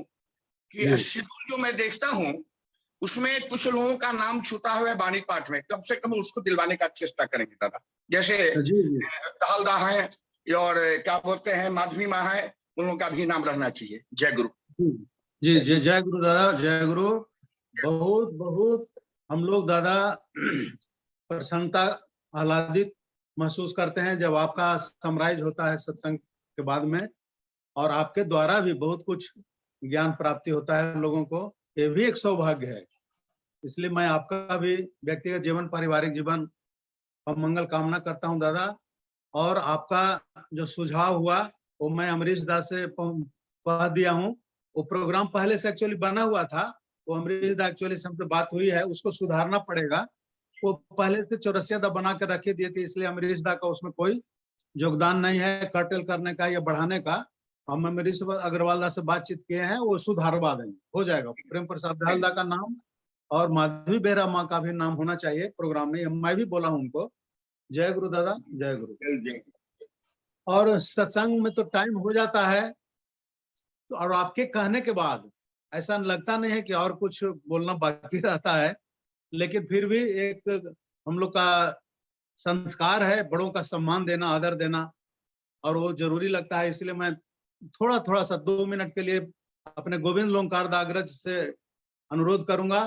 कि शेड्यूल जो मैं देखता हूँ उसमें कुछ लोगों का नाम छूटा हुआ है वाणी पाठ में। कम से कम उसको दिलवाने का चेष्टा करेंगे दादा। जैसे दालदा है और क्या बोलते हैं माधवी माँ है, उन लोगों का भी नाम रहना चाहिए। जय गुरु। जी जय गुरु दादा, जय गुरु। बहुत बहुत हम लोग दादा प्रसन्नता, आह्लादित महसूस करते हैं जब आपका समराइज होता है सत्संग के बाद में, और आपके द्वारा भी बहुत कुछ ज्ञान प्राप्ति होता है लोगों को। ये भी एक सौभाग्य है। इसलिए मैं आपका भी व्यक्तिगत जीवन, पारिवारिक जीवन और मंगल कामना करता हूं दादा। और आपका जो सुझाव हुआ वो मैं अमरीश दास से कह दिया हूं। वो प्रोग्राम पहले से एक्चुअली बना हुआ था, वो अमरीश दा एक्चुअली हमसे बात हुई है, उसको सुधारना पड़ेगा। वो पहले से चौरसिया दा बना कर रखी दिए थे, इसलिए अमरीश दा का उसमें कोई योगदान नहीं है कर्टेल करने का या बढ़ाने का। हम अमरीश अग्रवाल दा से बातचीत किए हैं, वो सुधारवा देंगे, हो जाएगा। प्रेम प्रसाद दयाल दा का नाम और माधवी बेरा माँ का भी नाम होना चाहिए प्रोग्राम में, मैं भी बोला हूं उनको। जय गुरु दादा, जय गुरु। और सत्संग में तो टाइम हो जाता है, तो और आपके कहने के बाद ऐसा लगता नहीं है कि और कुछ बोलना बाकी रहता है, लेकिन फिर भी एक हम लोग का संस्कार है बड़ों का सम्मान देना, आदर देना, और वो जरूरी लगता है। इसलिए मैं थोड़ा सा 2 मिनट के लिए अपने गोविंद लोंकार दाग्रज से अनुरोध करूंगा,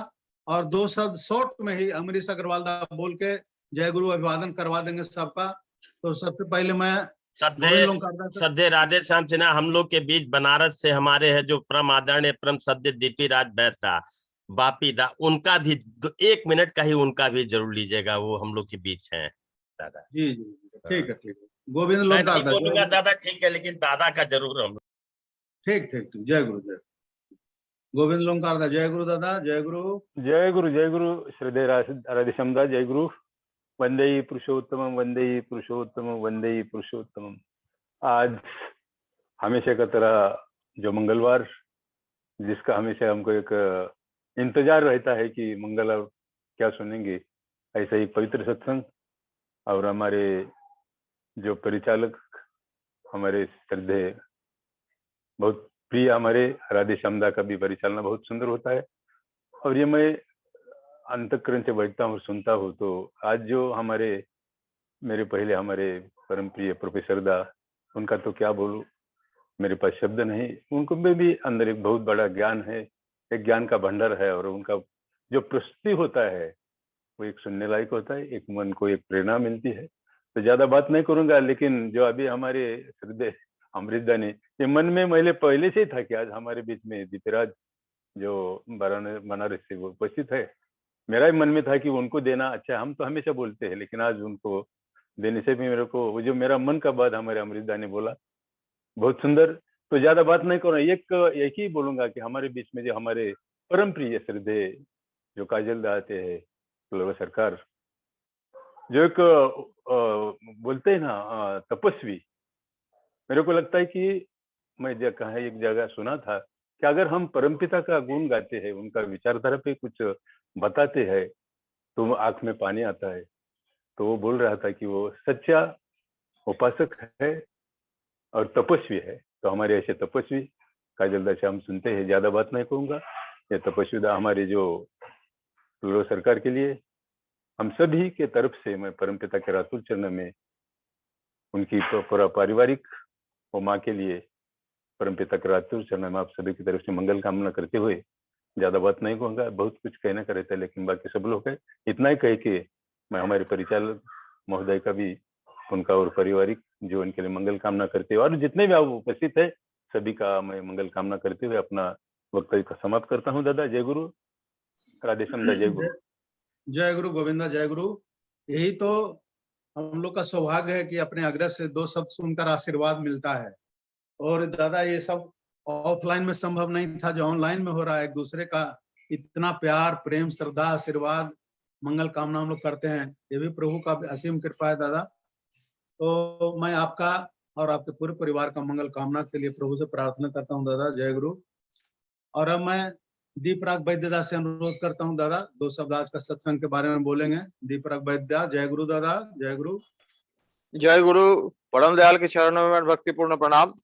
और 2 शब्द शॉर्ट में ही अमरीश अग्रवाल दा बोल के जय गुरु अभिवादन करवा देंगे सबका। तो सबसे पहले मैं सद्य राधे श्याम सिन्हा हम लोग के बीच बनारस से हमारे है जो परम आदरणीय परम सद्य दीपी राज बैठा बापी दा, उनका भी 1 मिनट का ही उनका भी जरूर लीजिएगा, वो हम लोग के बीच हैं दादा। जी जी ठीक है, ठीक है। गोविंद लोंकार बोलूंगा दादा, ठीक है, लेकिन दादा का जरूर हम। ठीक ठीक ठीक। जय गुरु, जय गोविंद लोंकार दा, जय गुरु दादा, जय गुरु। जय गुरु, जय गुरु। श्रद्धेय राधेश्याम दा, जय गुरु। वंदे पुरुषोत्तमम, वंदे पुरुषोत्तमम, वंदे पुरुषोत्तमम। आज हमेशा का तरह जो मंगलवार, जिसका हमेशा हमको एक इंतजार रहता है कि मंगल क्या सुनेंगे, ऐसा ही पवित्र सत्संग। और हमारे जो परिचालक, हमारे श्रद्धेय बहुत प्रिय हमारे राधेश्याम दा का भी परिचालना बहुत सुंदर होता है। और ये मैं अंतःकरण से बैठता हूँ और सुनता हूँ, तो आज जो हमारे मेरे पहले हमारे परम प्रिय प्रोफेसर दा, उनका तो क्या बोलूं, मेरे पास शब्द नहीं। उनको में भी अंदर एक बहुत बड़ा ज्ञान है, एक ज्ञान का भंडार है, और उनका जो प्रस्तुति होता है वो एक सुनने लायक होता है, एक मन को एक प्रेरणा मिलती है। तो ज्यादा बात नहीं करूंगा, लेकिन जो अभी हमारे श्रद्धेय अमृत दा ने, ये मन में मैले पहले से ही था कि आज हमारे बीच में दीपराज जो बनारस से वो उपस्थित है। मेरा ही मन में था कि उनको देना अच्छा, हम तो हमेशा बोलते हैं, लेकिन आज उनको देने से भी मेरे को वो जो मेरा मन का बात हमारे अमृत दा ने बोला, बहुत सुंदर। तो ज्यादा बात नहीं करूँगा, एक ही बोलूंगा कि हमारे बीच में जो हमारे परम प्रिय श्रद्धेय जो काजल दा आते हैं सरकार, जो एक बोलते हैं ना तपस्वी, मेरे को लगता है कि मैं कहा एक जगह सुना था कि अगर हम परमपिता का गुण गाते हैं, उनका विचारधारा पे कुछ बताते हैं, तो आंख में पानी आता है। तो वो बोल रहा था कि वो सच्चा उपासक है और तपस्वी है। तो हमारे ऐसे तपस्वी काजल दा से हम सुनते हैं, ज्यादा बात नहीं कहूंगा। ये तपस्वी दा हमारे जो सरकार के लिए हम सभी के तरफ से मैं परमपिता के रातुल चरण में उनकी पूरा पारिवारिक और माँ के लिए परमपिता के रातुल चरण में आप सभी की तरफ से मंगल कामना करते हुए ज्यादा बात नहीं कहूंगा, बहुत कुछ कहने का रहता है, लेकिन बाकी सब लोग है। इतना ही कह के मैं हमारे परिचालक महोदय का भी, उनका और पारिवारिक जीवन के लिए मंगल कामना करते हुए, और जितने भी आप उपस्थित है सभी का मैं मंगल कामना करते हुए अपना वक्तव्य का समाप्त करता हूँ। दादा जय गुरु, राधेश्याम दा जय गुरु। जय गुरु गोविंदा, जय गुरु। यही तो हम लोग का सौभाग्य है कि अपने अग्रज से 2 शब्द सुनकर आशीर्वाद मिलता है। और दादा ये सब ऑफलाइन में संभव नहीं था, जो ऑनलाइन में हो रहा है। एक दूसरे का इतना प्यार, प्रेम, श्रद्धा, आशीर्वाद, मंगल कामना हम लोग करते हैं, ये भी प्रभु का असीम कृपा है दादा। तो मैं आपका और आपके पूरे परिवार का मंगल कामना के लिए प्रभु से प्रार्थना करता हूँ दादा, जय गुरु। और अब मैं दीपराग वैद्य से अनुरोध करता हूँ दादा, 2 शब्द आज का सत्संग के बारे में बोलेंगे। दीपराग वैद्य, जय गुरु दादा, जय गुरु। जय गुरु। परम दयाल के चरणों में भक्तिपूर्ण प्रणाम।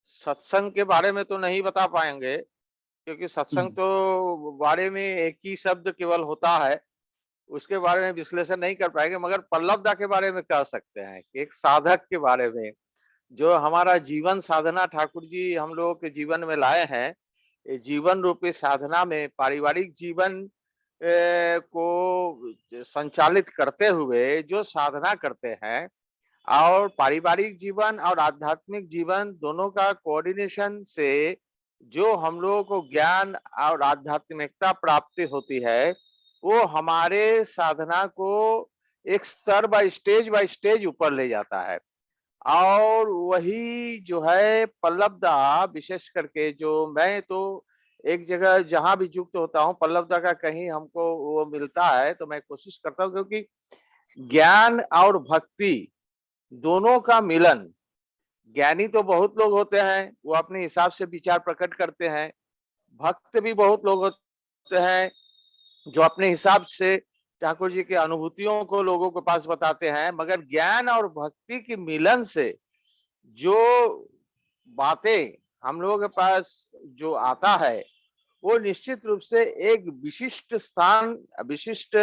सत्संग के बारे में तो नहीं बता पाएंगे, क्योंकि सत्संग तो बारे में एक ही शब्द केवल होता है, उसके बारे में विश्लेषण नहीं कर पाएंगे। मगर पल्लव दा के बारे में कह सकते हैं कि एक साधक के बारे में, जो हमारा जीवन साधना ठाकुर जी हम लोगों के जीवन में लाए हैं। जीवन रूपी साधना में पारिवारिक जीवन को संचालित करते हुए जो साधना करते हैं और पारिवारिक जीवन और आध्यात्मिक जीवन दोनों का कोऑर्डिनेशन से जो हम लोगों को ज्ञान और आध्यात्मिकता प्राप्ति होती है, वो हमारे साधना को एक स्तर बाय स्टेज ऊपर ले जाता है। और वही जो है पल्लवदा, विशेष करके जो मैं तो एक जगह जहां भी युक्त होता हूँ पल्लवदा का कहीं हमको वो मिलता है तो मैं कोशिश करता हूँ, क्योंकि ज्ञान और भक्ति दोनों का मिलन, ज्ञानी तो बहुत लोग होते हैं, वो अपने हिसाब से विचार प्रकट करते हैं, भक्त भी बहुत लोग होते हैं जो अपने हिसाब से ठाकुर जी की अनुभूतियों को लोगों के पास बताते हैं, मगर ज्ञान और भक्ति के मिलन से जो बातें हम लोगों के पास जो आता है वो निश्चित रूप से एक विशिष्ट स्थान, विशिष्ट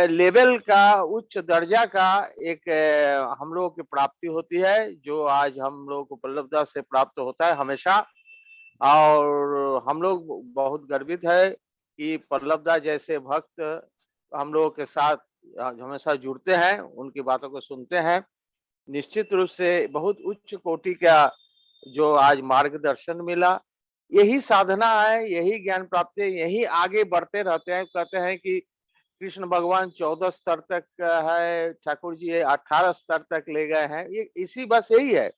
लेवल का, उच्च दर्जा का एक हम लोगों की प्राप्ति होती है, जो आज हम लोगों को पल्लवदा से प्राप्त होता है हमेशा। और हम लोग बहुत गर्वित है कि पल्लवदा जैसे भक्त हम लोगों के साथ हमेशा जुड़ते हैं, उनकी बातों को सुनते हैं। निश्चित रूप से बहुत उच्च कोटि का जो आज मार्गदर्शन मिला, यही साधना है, यही ज्ञान प्राप्ति है, यही आगे बढ़ते रहते हैं। कहते हैं कि कृष्ण भगवान 14 स्तर तक है, ठाकुर जी 18 स्तर तक ले गए हैं, ये इसी बस यही है,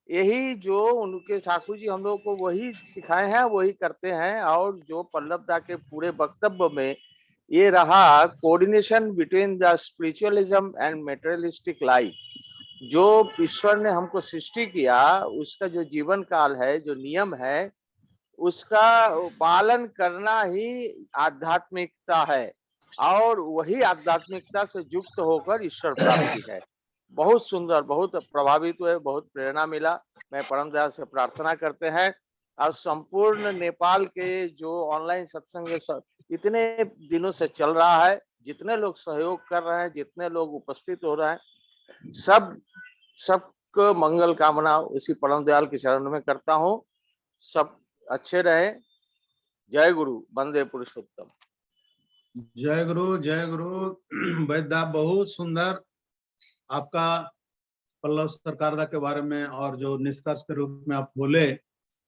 यही जो उनके ठाकुर जी हम लोग को वही सिखाए हैं, वही करते हैं। और जो पल्लवदा के पूरे वक्तव्य में ये रहा, coordination between the spiritualism and materialistic life, जो ईश्वर ने हमको सृष्टि किया उसका जो जीवन काल है, जो नियम है, उसका पालन करना ही आध्यात्मिकता है, और वही आध्यात्मिकता से युक्त होकर ईश्वर प्राप्ति है। बहुत सुंदर, बहुत प्रभावित हुए, बहुत प्रेरणा मिला। मैं परम दयाल से प्रार्थना करते हैं और संपूर्ण नेपाल के जो ऑनलाइन सत्संग इतने दिनों से चल रहा है, जितने लोग सहयोग कर रहे हैं, जितने लोग उपस्थित हो रहे हैं, सबको मंगल कामना उसी परम दयाल के चरण में करता हूँ। सब अच्छे रहे। जय गुरु, वंदे पुरुषोत्तम। जय गुरु, जय गुरु। वैद्य, बहुत सुंदर आपका पल्लव सरकारदा के बारे में और जो निष्कर्ष के रूप में आप बोले,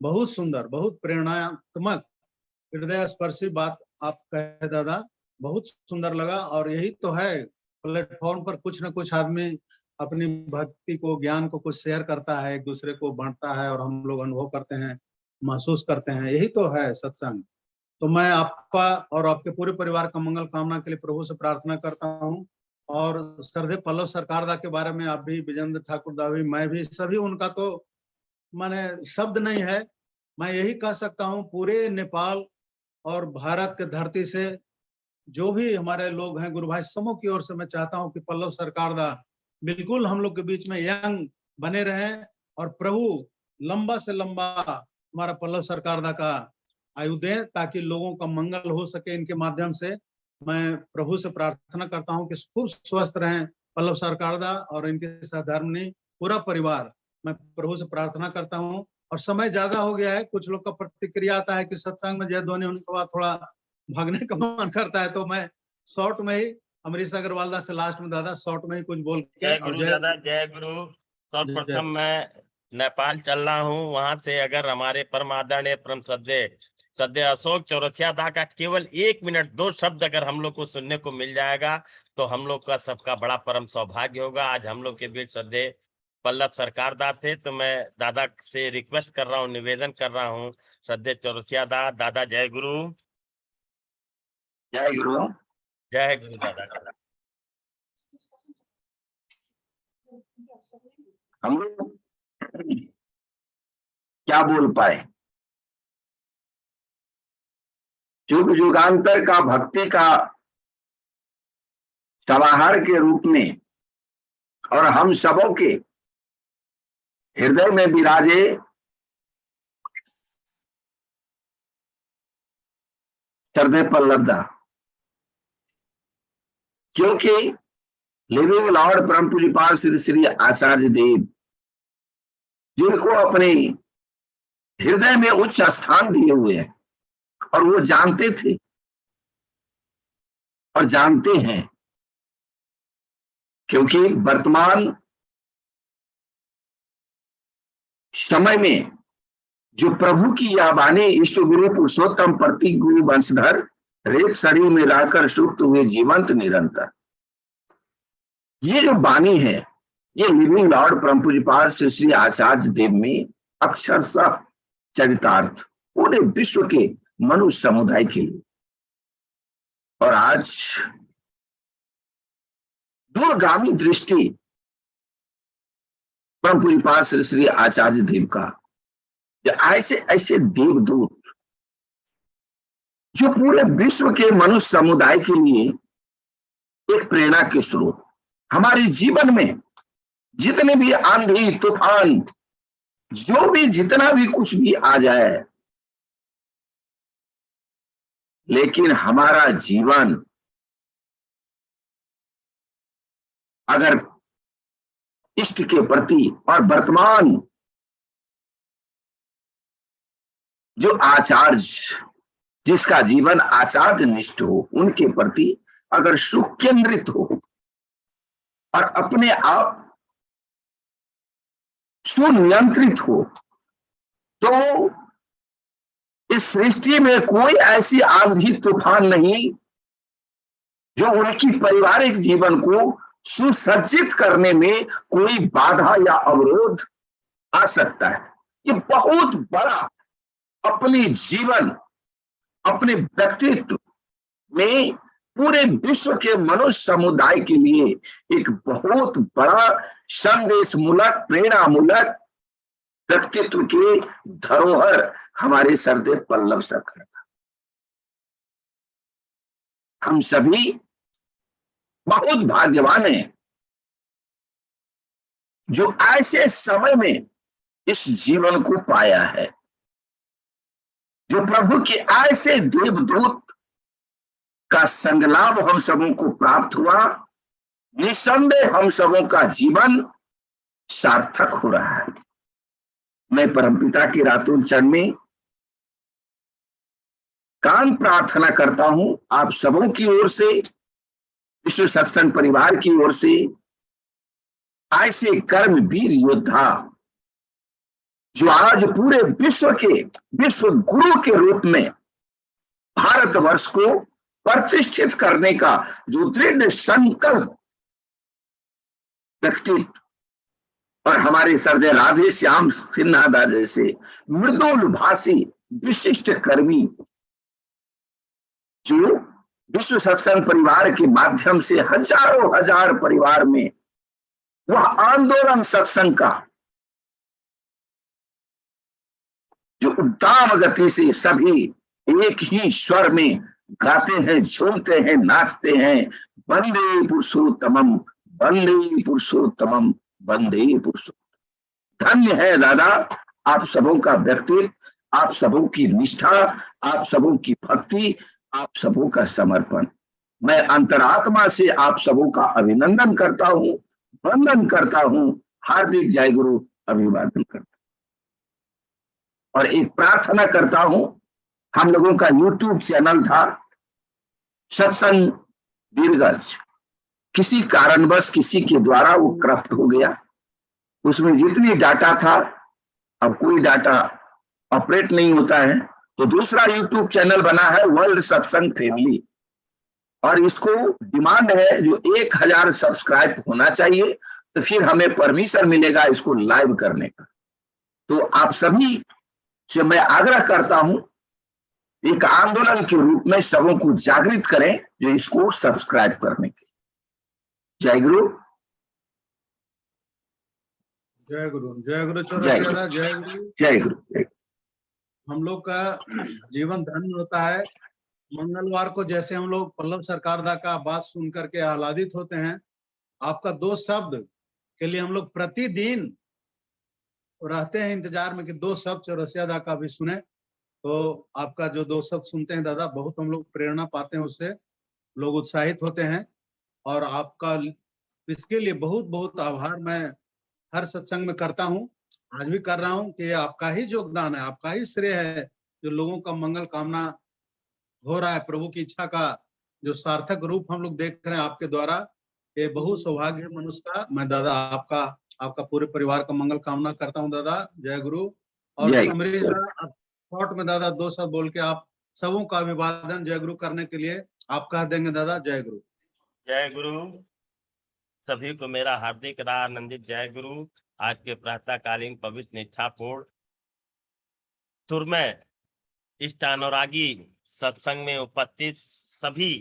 बहुत सुंदर, बहुत प्रेरणात्मक, हृदय स्पर्शी बात आप कहे दादा, बहुत सुंदर लगा। और यही तो है, प्लेटफॉर्म पर कुछ न कुछ आदमी अपनी भक्ति को, ज्ञान को कुछ शेयर करता है, एक दूसरे को बांटता है और हम लोग अनुभव करते हैं, महसूस करते हैं, यही तो है सत्संग। तो मैं आपका और आपके पूरे परिवार का मंगल कामना के लिए प्रभु से प्रार्थना करता हूँ। और श्रद्धेय पल्लव सरकारदा के बारे में आप भी, विजेंद्र ठाकुर दा भी, मैं भी, सभी, उनका तो माने शब्द नहीं है। मैं यही कह सकता हूँ, पूरे नेपाल और भारत के धरती से जो भी हमारे लोग हैं, गुरु भाई समूह की ओर से मैं चाहता हूँ कि पल्लव सरकारदा बिल्कुल हम लोग के बीच में यंग बने रहें, और प्रभु लंबा से लंबा हमारा पल्लव सरकारदा का आयु दें, ताकि लोगों का मंगल हो सके इनके माध्यम से। मैं प्रभु से प्रार्थना करता हूं कि खूब स्वस्थ रहें पल्लव सरकारदा और इनके सहधर्मिणी पूरा परिवार। मैं प्रभु से प्रार्थना करता हूं। और समय ज्यादा हो गया है, कुछ लोग का प्रतिक्रिया आता है कि सत्संग में जय ध्वनि होने के बाद थोड़ा भागने का मन करता है, तो मैं शॉर्ट में ही अमरीश अग्रवाल दास से लास्ट में दादा शॉर्ट में ही कुछ बोल के। जय गुरु दादा, जय गुरु। सर्वप्रथम मैं नेपाल चल रहा हूँ, वहां से अगर हमारे परम आदरणीय परम श्रद्धेय अशोक चौरसिया दा का केवल 1 मिनट 2 शब्द अगर हम लोग को सुनने को मिल जाएगा तो हम लोग का सबका बड़ा परम सौभाग्य होगा। आज हम लोग के बीच श्रद्धेय पल्लव सरकारदा थे, तो मैं दादा से रिक्वेस्ट कर रहा हूँ, निवेदन कर रहा हूँ, श्रद्धेय चौरसिया दा, दादा जय गुरु। जय गुरु, जय गुरु दादा। हम लोग क्या बोल पाए, युग युगांतर का भक्ति का समाहार के रूप में और हम सबों के हृदय में विराजे श्रद्धेय पल्लवदा, क्योंकि लिविंग लॉर्ड परम पूज्यपाद श्री श्री आचार्य देव, जिनको अपने हृदय में उच्च स्थान दिए हुए हैं, और वो जानते थे और जानते हैं, क्योंकि वर्तमान समय में जो प्रभु की यह वाणी इष्ट गुरु पुरुषोत्तम प्रतीक गुरु वंशधर रेत शरीर में रहकर सुप्त हुए जीवंत निरंतर, ये जो वाणी है ये लिविंग लॉर्ड परम पूज्यपाद श्री श्री आचार्य देव में अक्षरशः चरितार्थ पूरे विश्व के मनुष्य समुदाय के लिए। और आज दूरगामी दृष्टि परम पूज्यपाद श्री श्री आचार्य देव का, ऐसे ऐसे देवदूत जो पूरे विश्व के मनुष्य समुदाय के लिए एक प्रेरणा के स्रोत, हमारे जीवन में जितने भी आंधी तूफान जो भी जितना भी कुछ भी आ जाए, लेकिन हमारा जीवन अगर इष्ट के प्रति और वर्तमान जो आचार्य जिसका जीवन आचार्य निष्ठ हो उनके प्रति अगर सुख केंद्रित हो और अपने आप सुनियंत्रित हो, तो इस सृष्टि में कोई ऐसी आंधी तूफान नहीं जो उनकी पारिवारिक जीवन को सुसज्जित करने में कोई बाधा या अवरोध आ सकता है। ये बहुत बड़ा अपने जीवन अपने व्यक्तित्व में पूरे विश्व के मनुष्य समुदाय के लिए एक बहुत बड़ा संदेश मूलक प्रेरणा मूलक व्यक्तित्व के धरोहर हमारे सरदेव पल्लव सरकार। हम सभी बहुत भाग्यवान हैं जो ऐसे समय में इस जीवन को पाया है, जो प्रभु के ऐसे देवदूत का संगलाभ हम सबों को प्राप्त हुआ। निसंदेह हम सबों का जीवन सार्थक हो रहा है। मैं परमपिता के रातों चरण में कान प्रार्थना करता हूं आप सबों की ओर से, विश्व सत्संग परिवार की ओर से, ऐसे कर्मवीर योद्धा जो आज पूरे विश्व के विश्व गुरु के रूप में भारतवर्ष को प्रतिष्ठित करने का जो दृढ़ संकल्प व्यक्तित्व और हमारे सरदे राधे श्याम सिन्हा दा जैसे मृदुल भाषी विशिष्ट कर्मी जो विश्व सत्संग परिवार के माध्यम से हजारों हजार परिवार में वह आंदोलन सत्संग का जो उत्तम गति से सभी एक ही स्वर में गाते हैं, झूमते हैं, नाचते हैं, वंदे पुरुषोत्तमम वंदे पुरुषोत्तमम वंदे पुरुषोत्तम। धन्य है दादा आप सबों का व्यक्तित्व, आप सबों की निष्ठा, आप सबों की भक्ति, आप सबों का समर्पण। मैं अंतरात्मा से आप सबों का अभिनंदन करता हूं, वंदन करता हूं, हार्दिक जय गुरु अभिवादन करता हूं। और एक प्रार्थना करता हूं, हम लोगों का YouTube चैनल था सत्संग वीरगंज, किसी कारणवश किसी के द्वारा वो करप्ट हो गया। उसमें जितनी डाटा था अब कोई डाटा ऑपरेट नहीं होता है, तो दूसरा YouTube चैनल बना है वर्ल्ड सत्संग फैमिली, और इसको डिमांड है जो 1000 सब्सक्राइब होना चाहिए, तो फिर हमें परमिशन मिलेगा इसको लाइव करने का। तो आप सभी से मैं आग्रह करता हूं एक आंदोलन के रूप में सबों को जागृत करें जो इसको सब्सक्राइब करने के। जय गुरु, जय गुरु, जय गुरु जय चौरसिया, गुरु, जय गुरु। जय गुरु, जय। हम लोग का जीवन धन्य होता है। मंगलवार को जैसे हम लोग पल्लव सरकार दा का बात सुन करके आह्लादित होते हैं, आपका 2 शब्द के लिए हम लोग प्रतिदिन रहते हैं इंतजार में कि 2 शब्द चौरसिया दा का भी सुने। तो आपका जो 2 शब्द सुनते हैं दादा, बहुत हम लोग प्रेरणा पाते हैं, उससे लोग उत्साहित होते हैं। और आपका इसके लिए बहुत बहुत आभार मैं हर सत्संग में करता हूं, आज भी कर रहा हूं कि आपका ही योगदान है, आपका ही श्रेय है जो लोगों का मंगल कामना हो रहा है, प्रभु की इच्छा का जो सार्थक रूप हम लोग देख रहे हैं आपके द्वारा, ये बहुत सौभाग्य है मनुष्य का। मैं दादा आपका पूरे परिवार का मंगल कामना करता हूँ दादा। जय गुरु। और जय। समरीश दादा शॉर्ट में दादा 2 शब्द बोल के आप सबों का अभिवादन जय गुरु करने के लिए आप कह देंगे दादा। जय गुरु। जय गुरु। सभी को मेरा हार्दिक आनंदित जय गुरु। आज के प्रातःकालीन पवित्र निष्ठापूर्ण तुरमय इष्ट अनुरागी सत्संग में उपस्थित सभी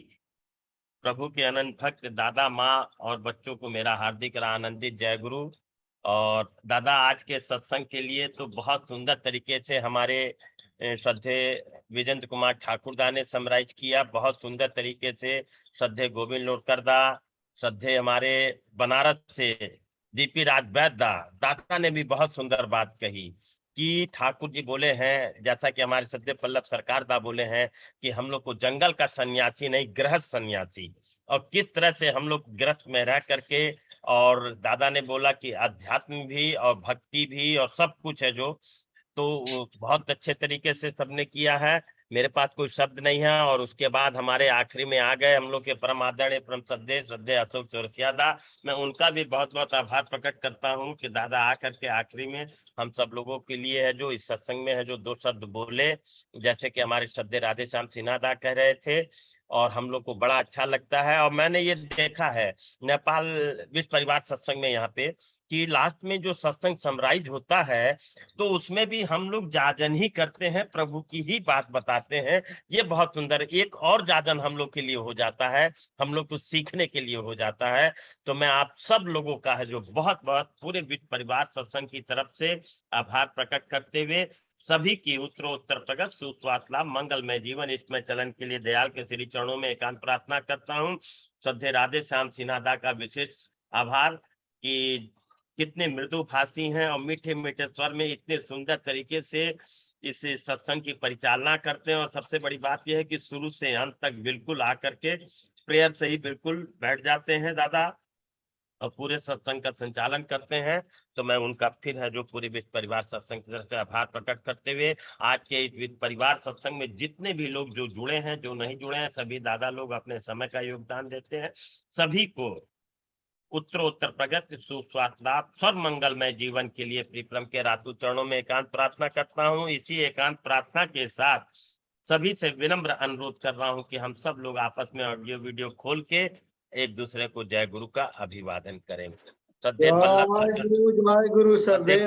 प्रभु के अनंत भक्त दादा, माँ और बच्चों को मेरा हार्दिक आनंदित जय गुरु। और दादा आज के सत्संग के लिए तो बहुत सुंदर तरीके से हमारे श्रद्धे विजेंद्र कुमार ठाकुर दा ने समराइज किया, बहुत सुंदर तरीके से श्रद्धे गोविंद लोटकर दा, श्रद्धे हमारे बनारस से दीपी राज वैद्य दाता ने भी बहुत सुंदर बात कही कि ठाकुर जी बोले हैं, जैसा कि हमारे श्रद्धे पल्लव सरकार दा बोले हैं कि हम लोग को जंगल का सन्यासी नहीं गृहस्थ सन्यासी, और किस तरह से हम लोग गृहस्थ में रह करके, और दादा ने बोला कि अध्यात्म भी और भक्ति भी और सब कुछ है जो, तो बहुत अच्छे तरीके से सबने किया है। मेरे पास कोई शब्द नहीं है। और उसके बाद हमारे आखिरी में आ गए हम लोग के परम आदरणीय परम श्रद्धेय अशोक चौरसिया दा, मैं उनका भी बहुत बहुत आभार प्रकट करता हूं कि दादा आकर के आखिरी में हम सब लोगों के लिए है जो इस सत्संग में है जो 2 शब्द बोले, जैसे कि हमारे श्रद्धेय राधे श्याम सिन्हा दा कह रहे थे, और हम लोग को बड़ा अच्छा लगता है। और मैंने ये देखा है नेपाल विश्व परिवार सत्संग में यहाँ पे कि लास्ट में जो सत्संग समराइज होता है तो उसमें भी हम लोग जाजन ही करते हैं, प्रभु की ही बात बताते हैं। ये बहुत सुंदर, एक और जाजन हम लोग के लिए हो जाता है, हम लोग को सीखने के लिए हो जाता है। तो मैं आप सब लोगों का है जो बहुत बहुत पूरे विश्व परिवार सत्संग की तरफ से आभार प्रकट करते हुए सभी की उत्तरोत्तर प्रगत सुस्वास्थ्य लाभ मंगलमय जीवन इसमें चलन के लिए दयाल के श्री चरणों में एकांत प्रार्थना करता हूँ। श्रद्धेय राधे श्याम सिन्हा दा का विशेष आभार कि कितने मृदु भाषी हैं और मीठे मीठे स्वर में इतने सुंदर तरीके से इस सत्संग की परिचालना करते हैं। और सबसे बड़ी बात यह है कि शुरू से अंत तक बिल्कुल आकर के प्रेयर से ही बिल्कुल बैठ जाते हैं दादा और पूरे सत्संग का संचालन करते हैं। तो मैं उनका फिर है जो पूरे विश्व परिवार सत्संग की तरफ से आभार प्रकट करते हुए आज के इस विश्व परिवार सत्संग में जितने भी लोग जो जुड़े हैं जो नहीं जुड़े हैं, सभी दादा लोग अपने समय का योगदान देते हैं। सभी को उत्तरोत्तर प्रगति सुस्वास्थ्य लाभ स्वर मंगलमय जीवन के लिए प्रीतम के रातु चरणों में एकांत प्रार्थना करता हूँ। इसी एकांत प्रार्थना के साथ सभी से विनम्र अनुरोध कर रहा हूँ कि हम सब लोग आपस में ऑडियो वीडियो खोल के एक दूसरे को जय गुरु का अभिवादन करें। श्रद्धेय पल्लव जय गुरु श्रद्धेय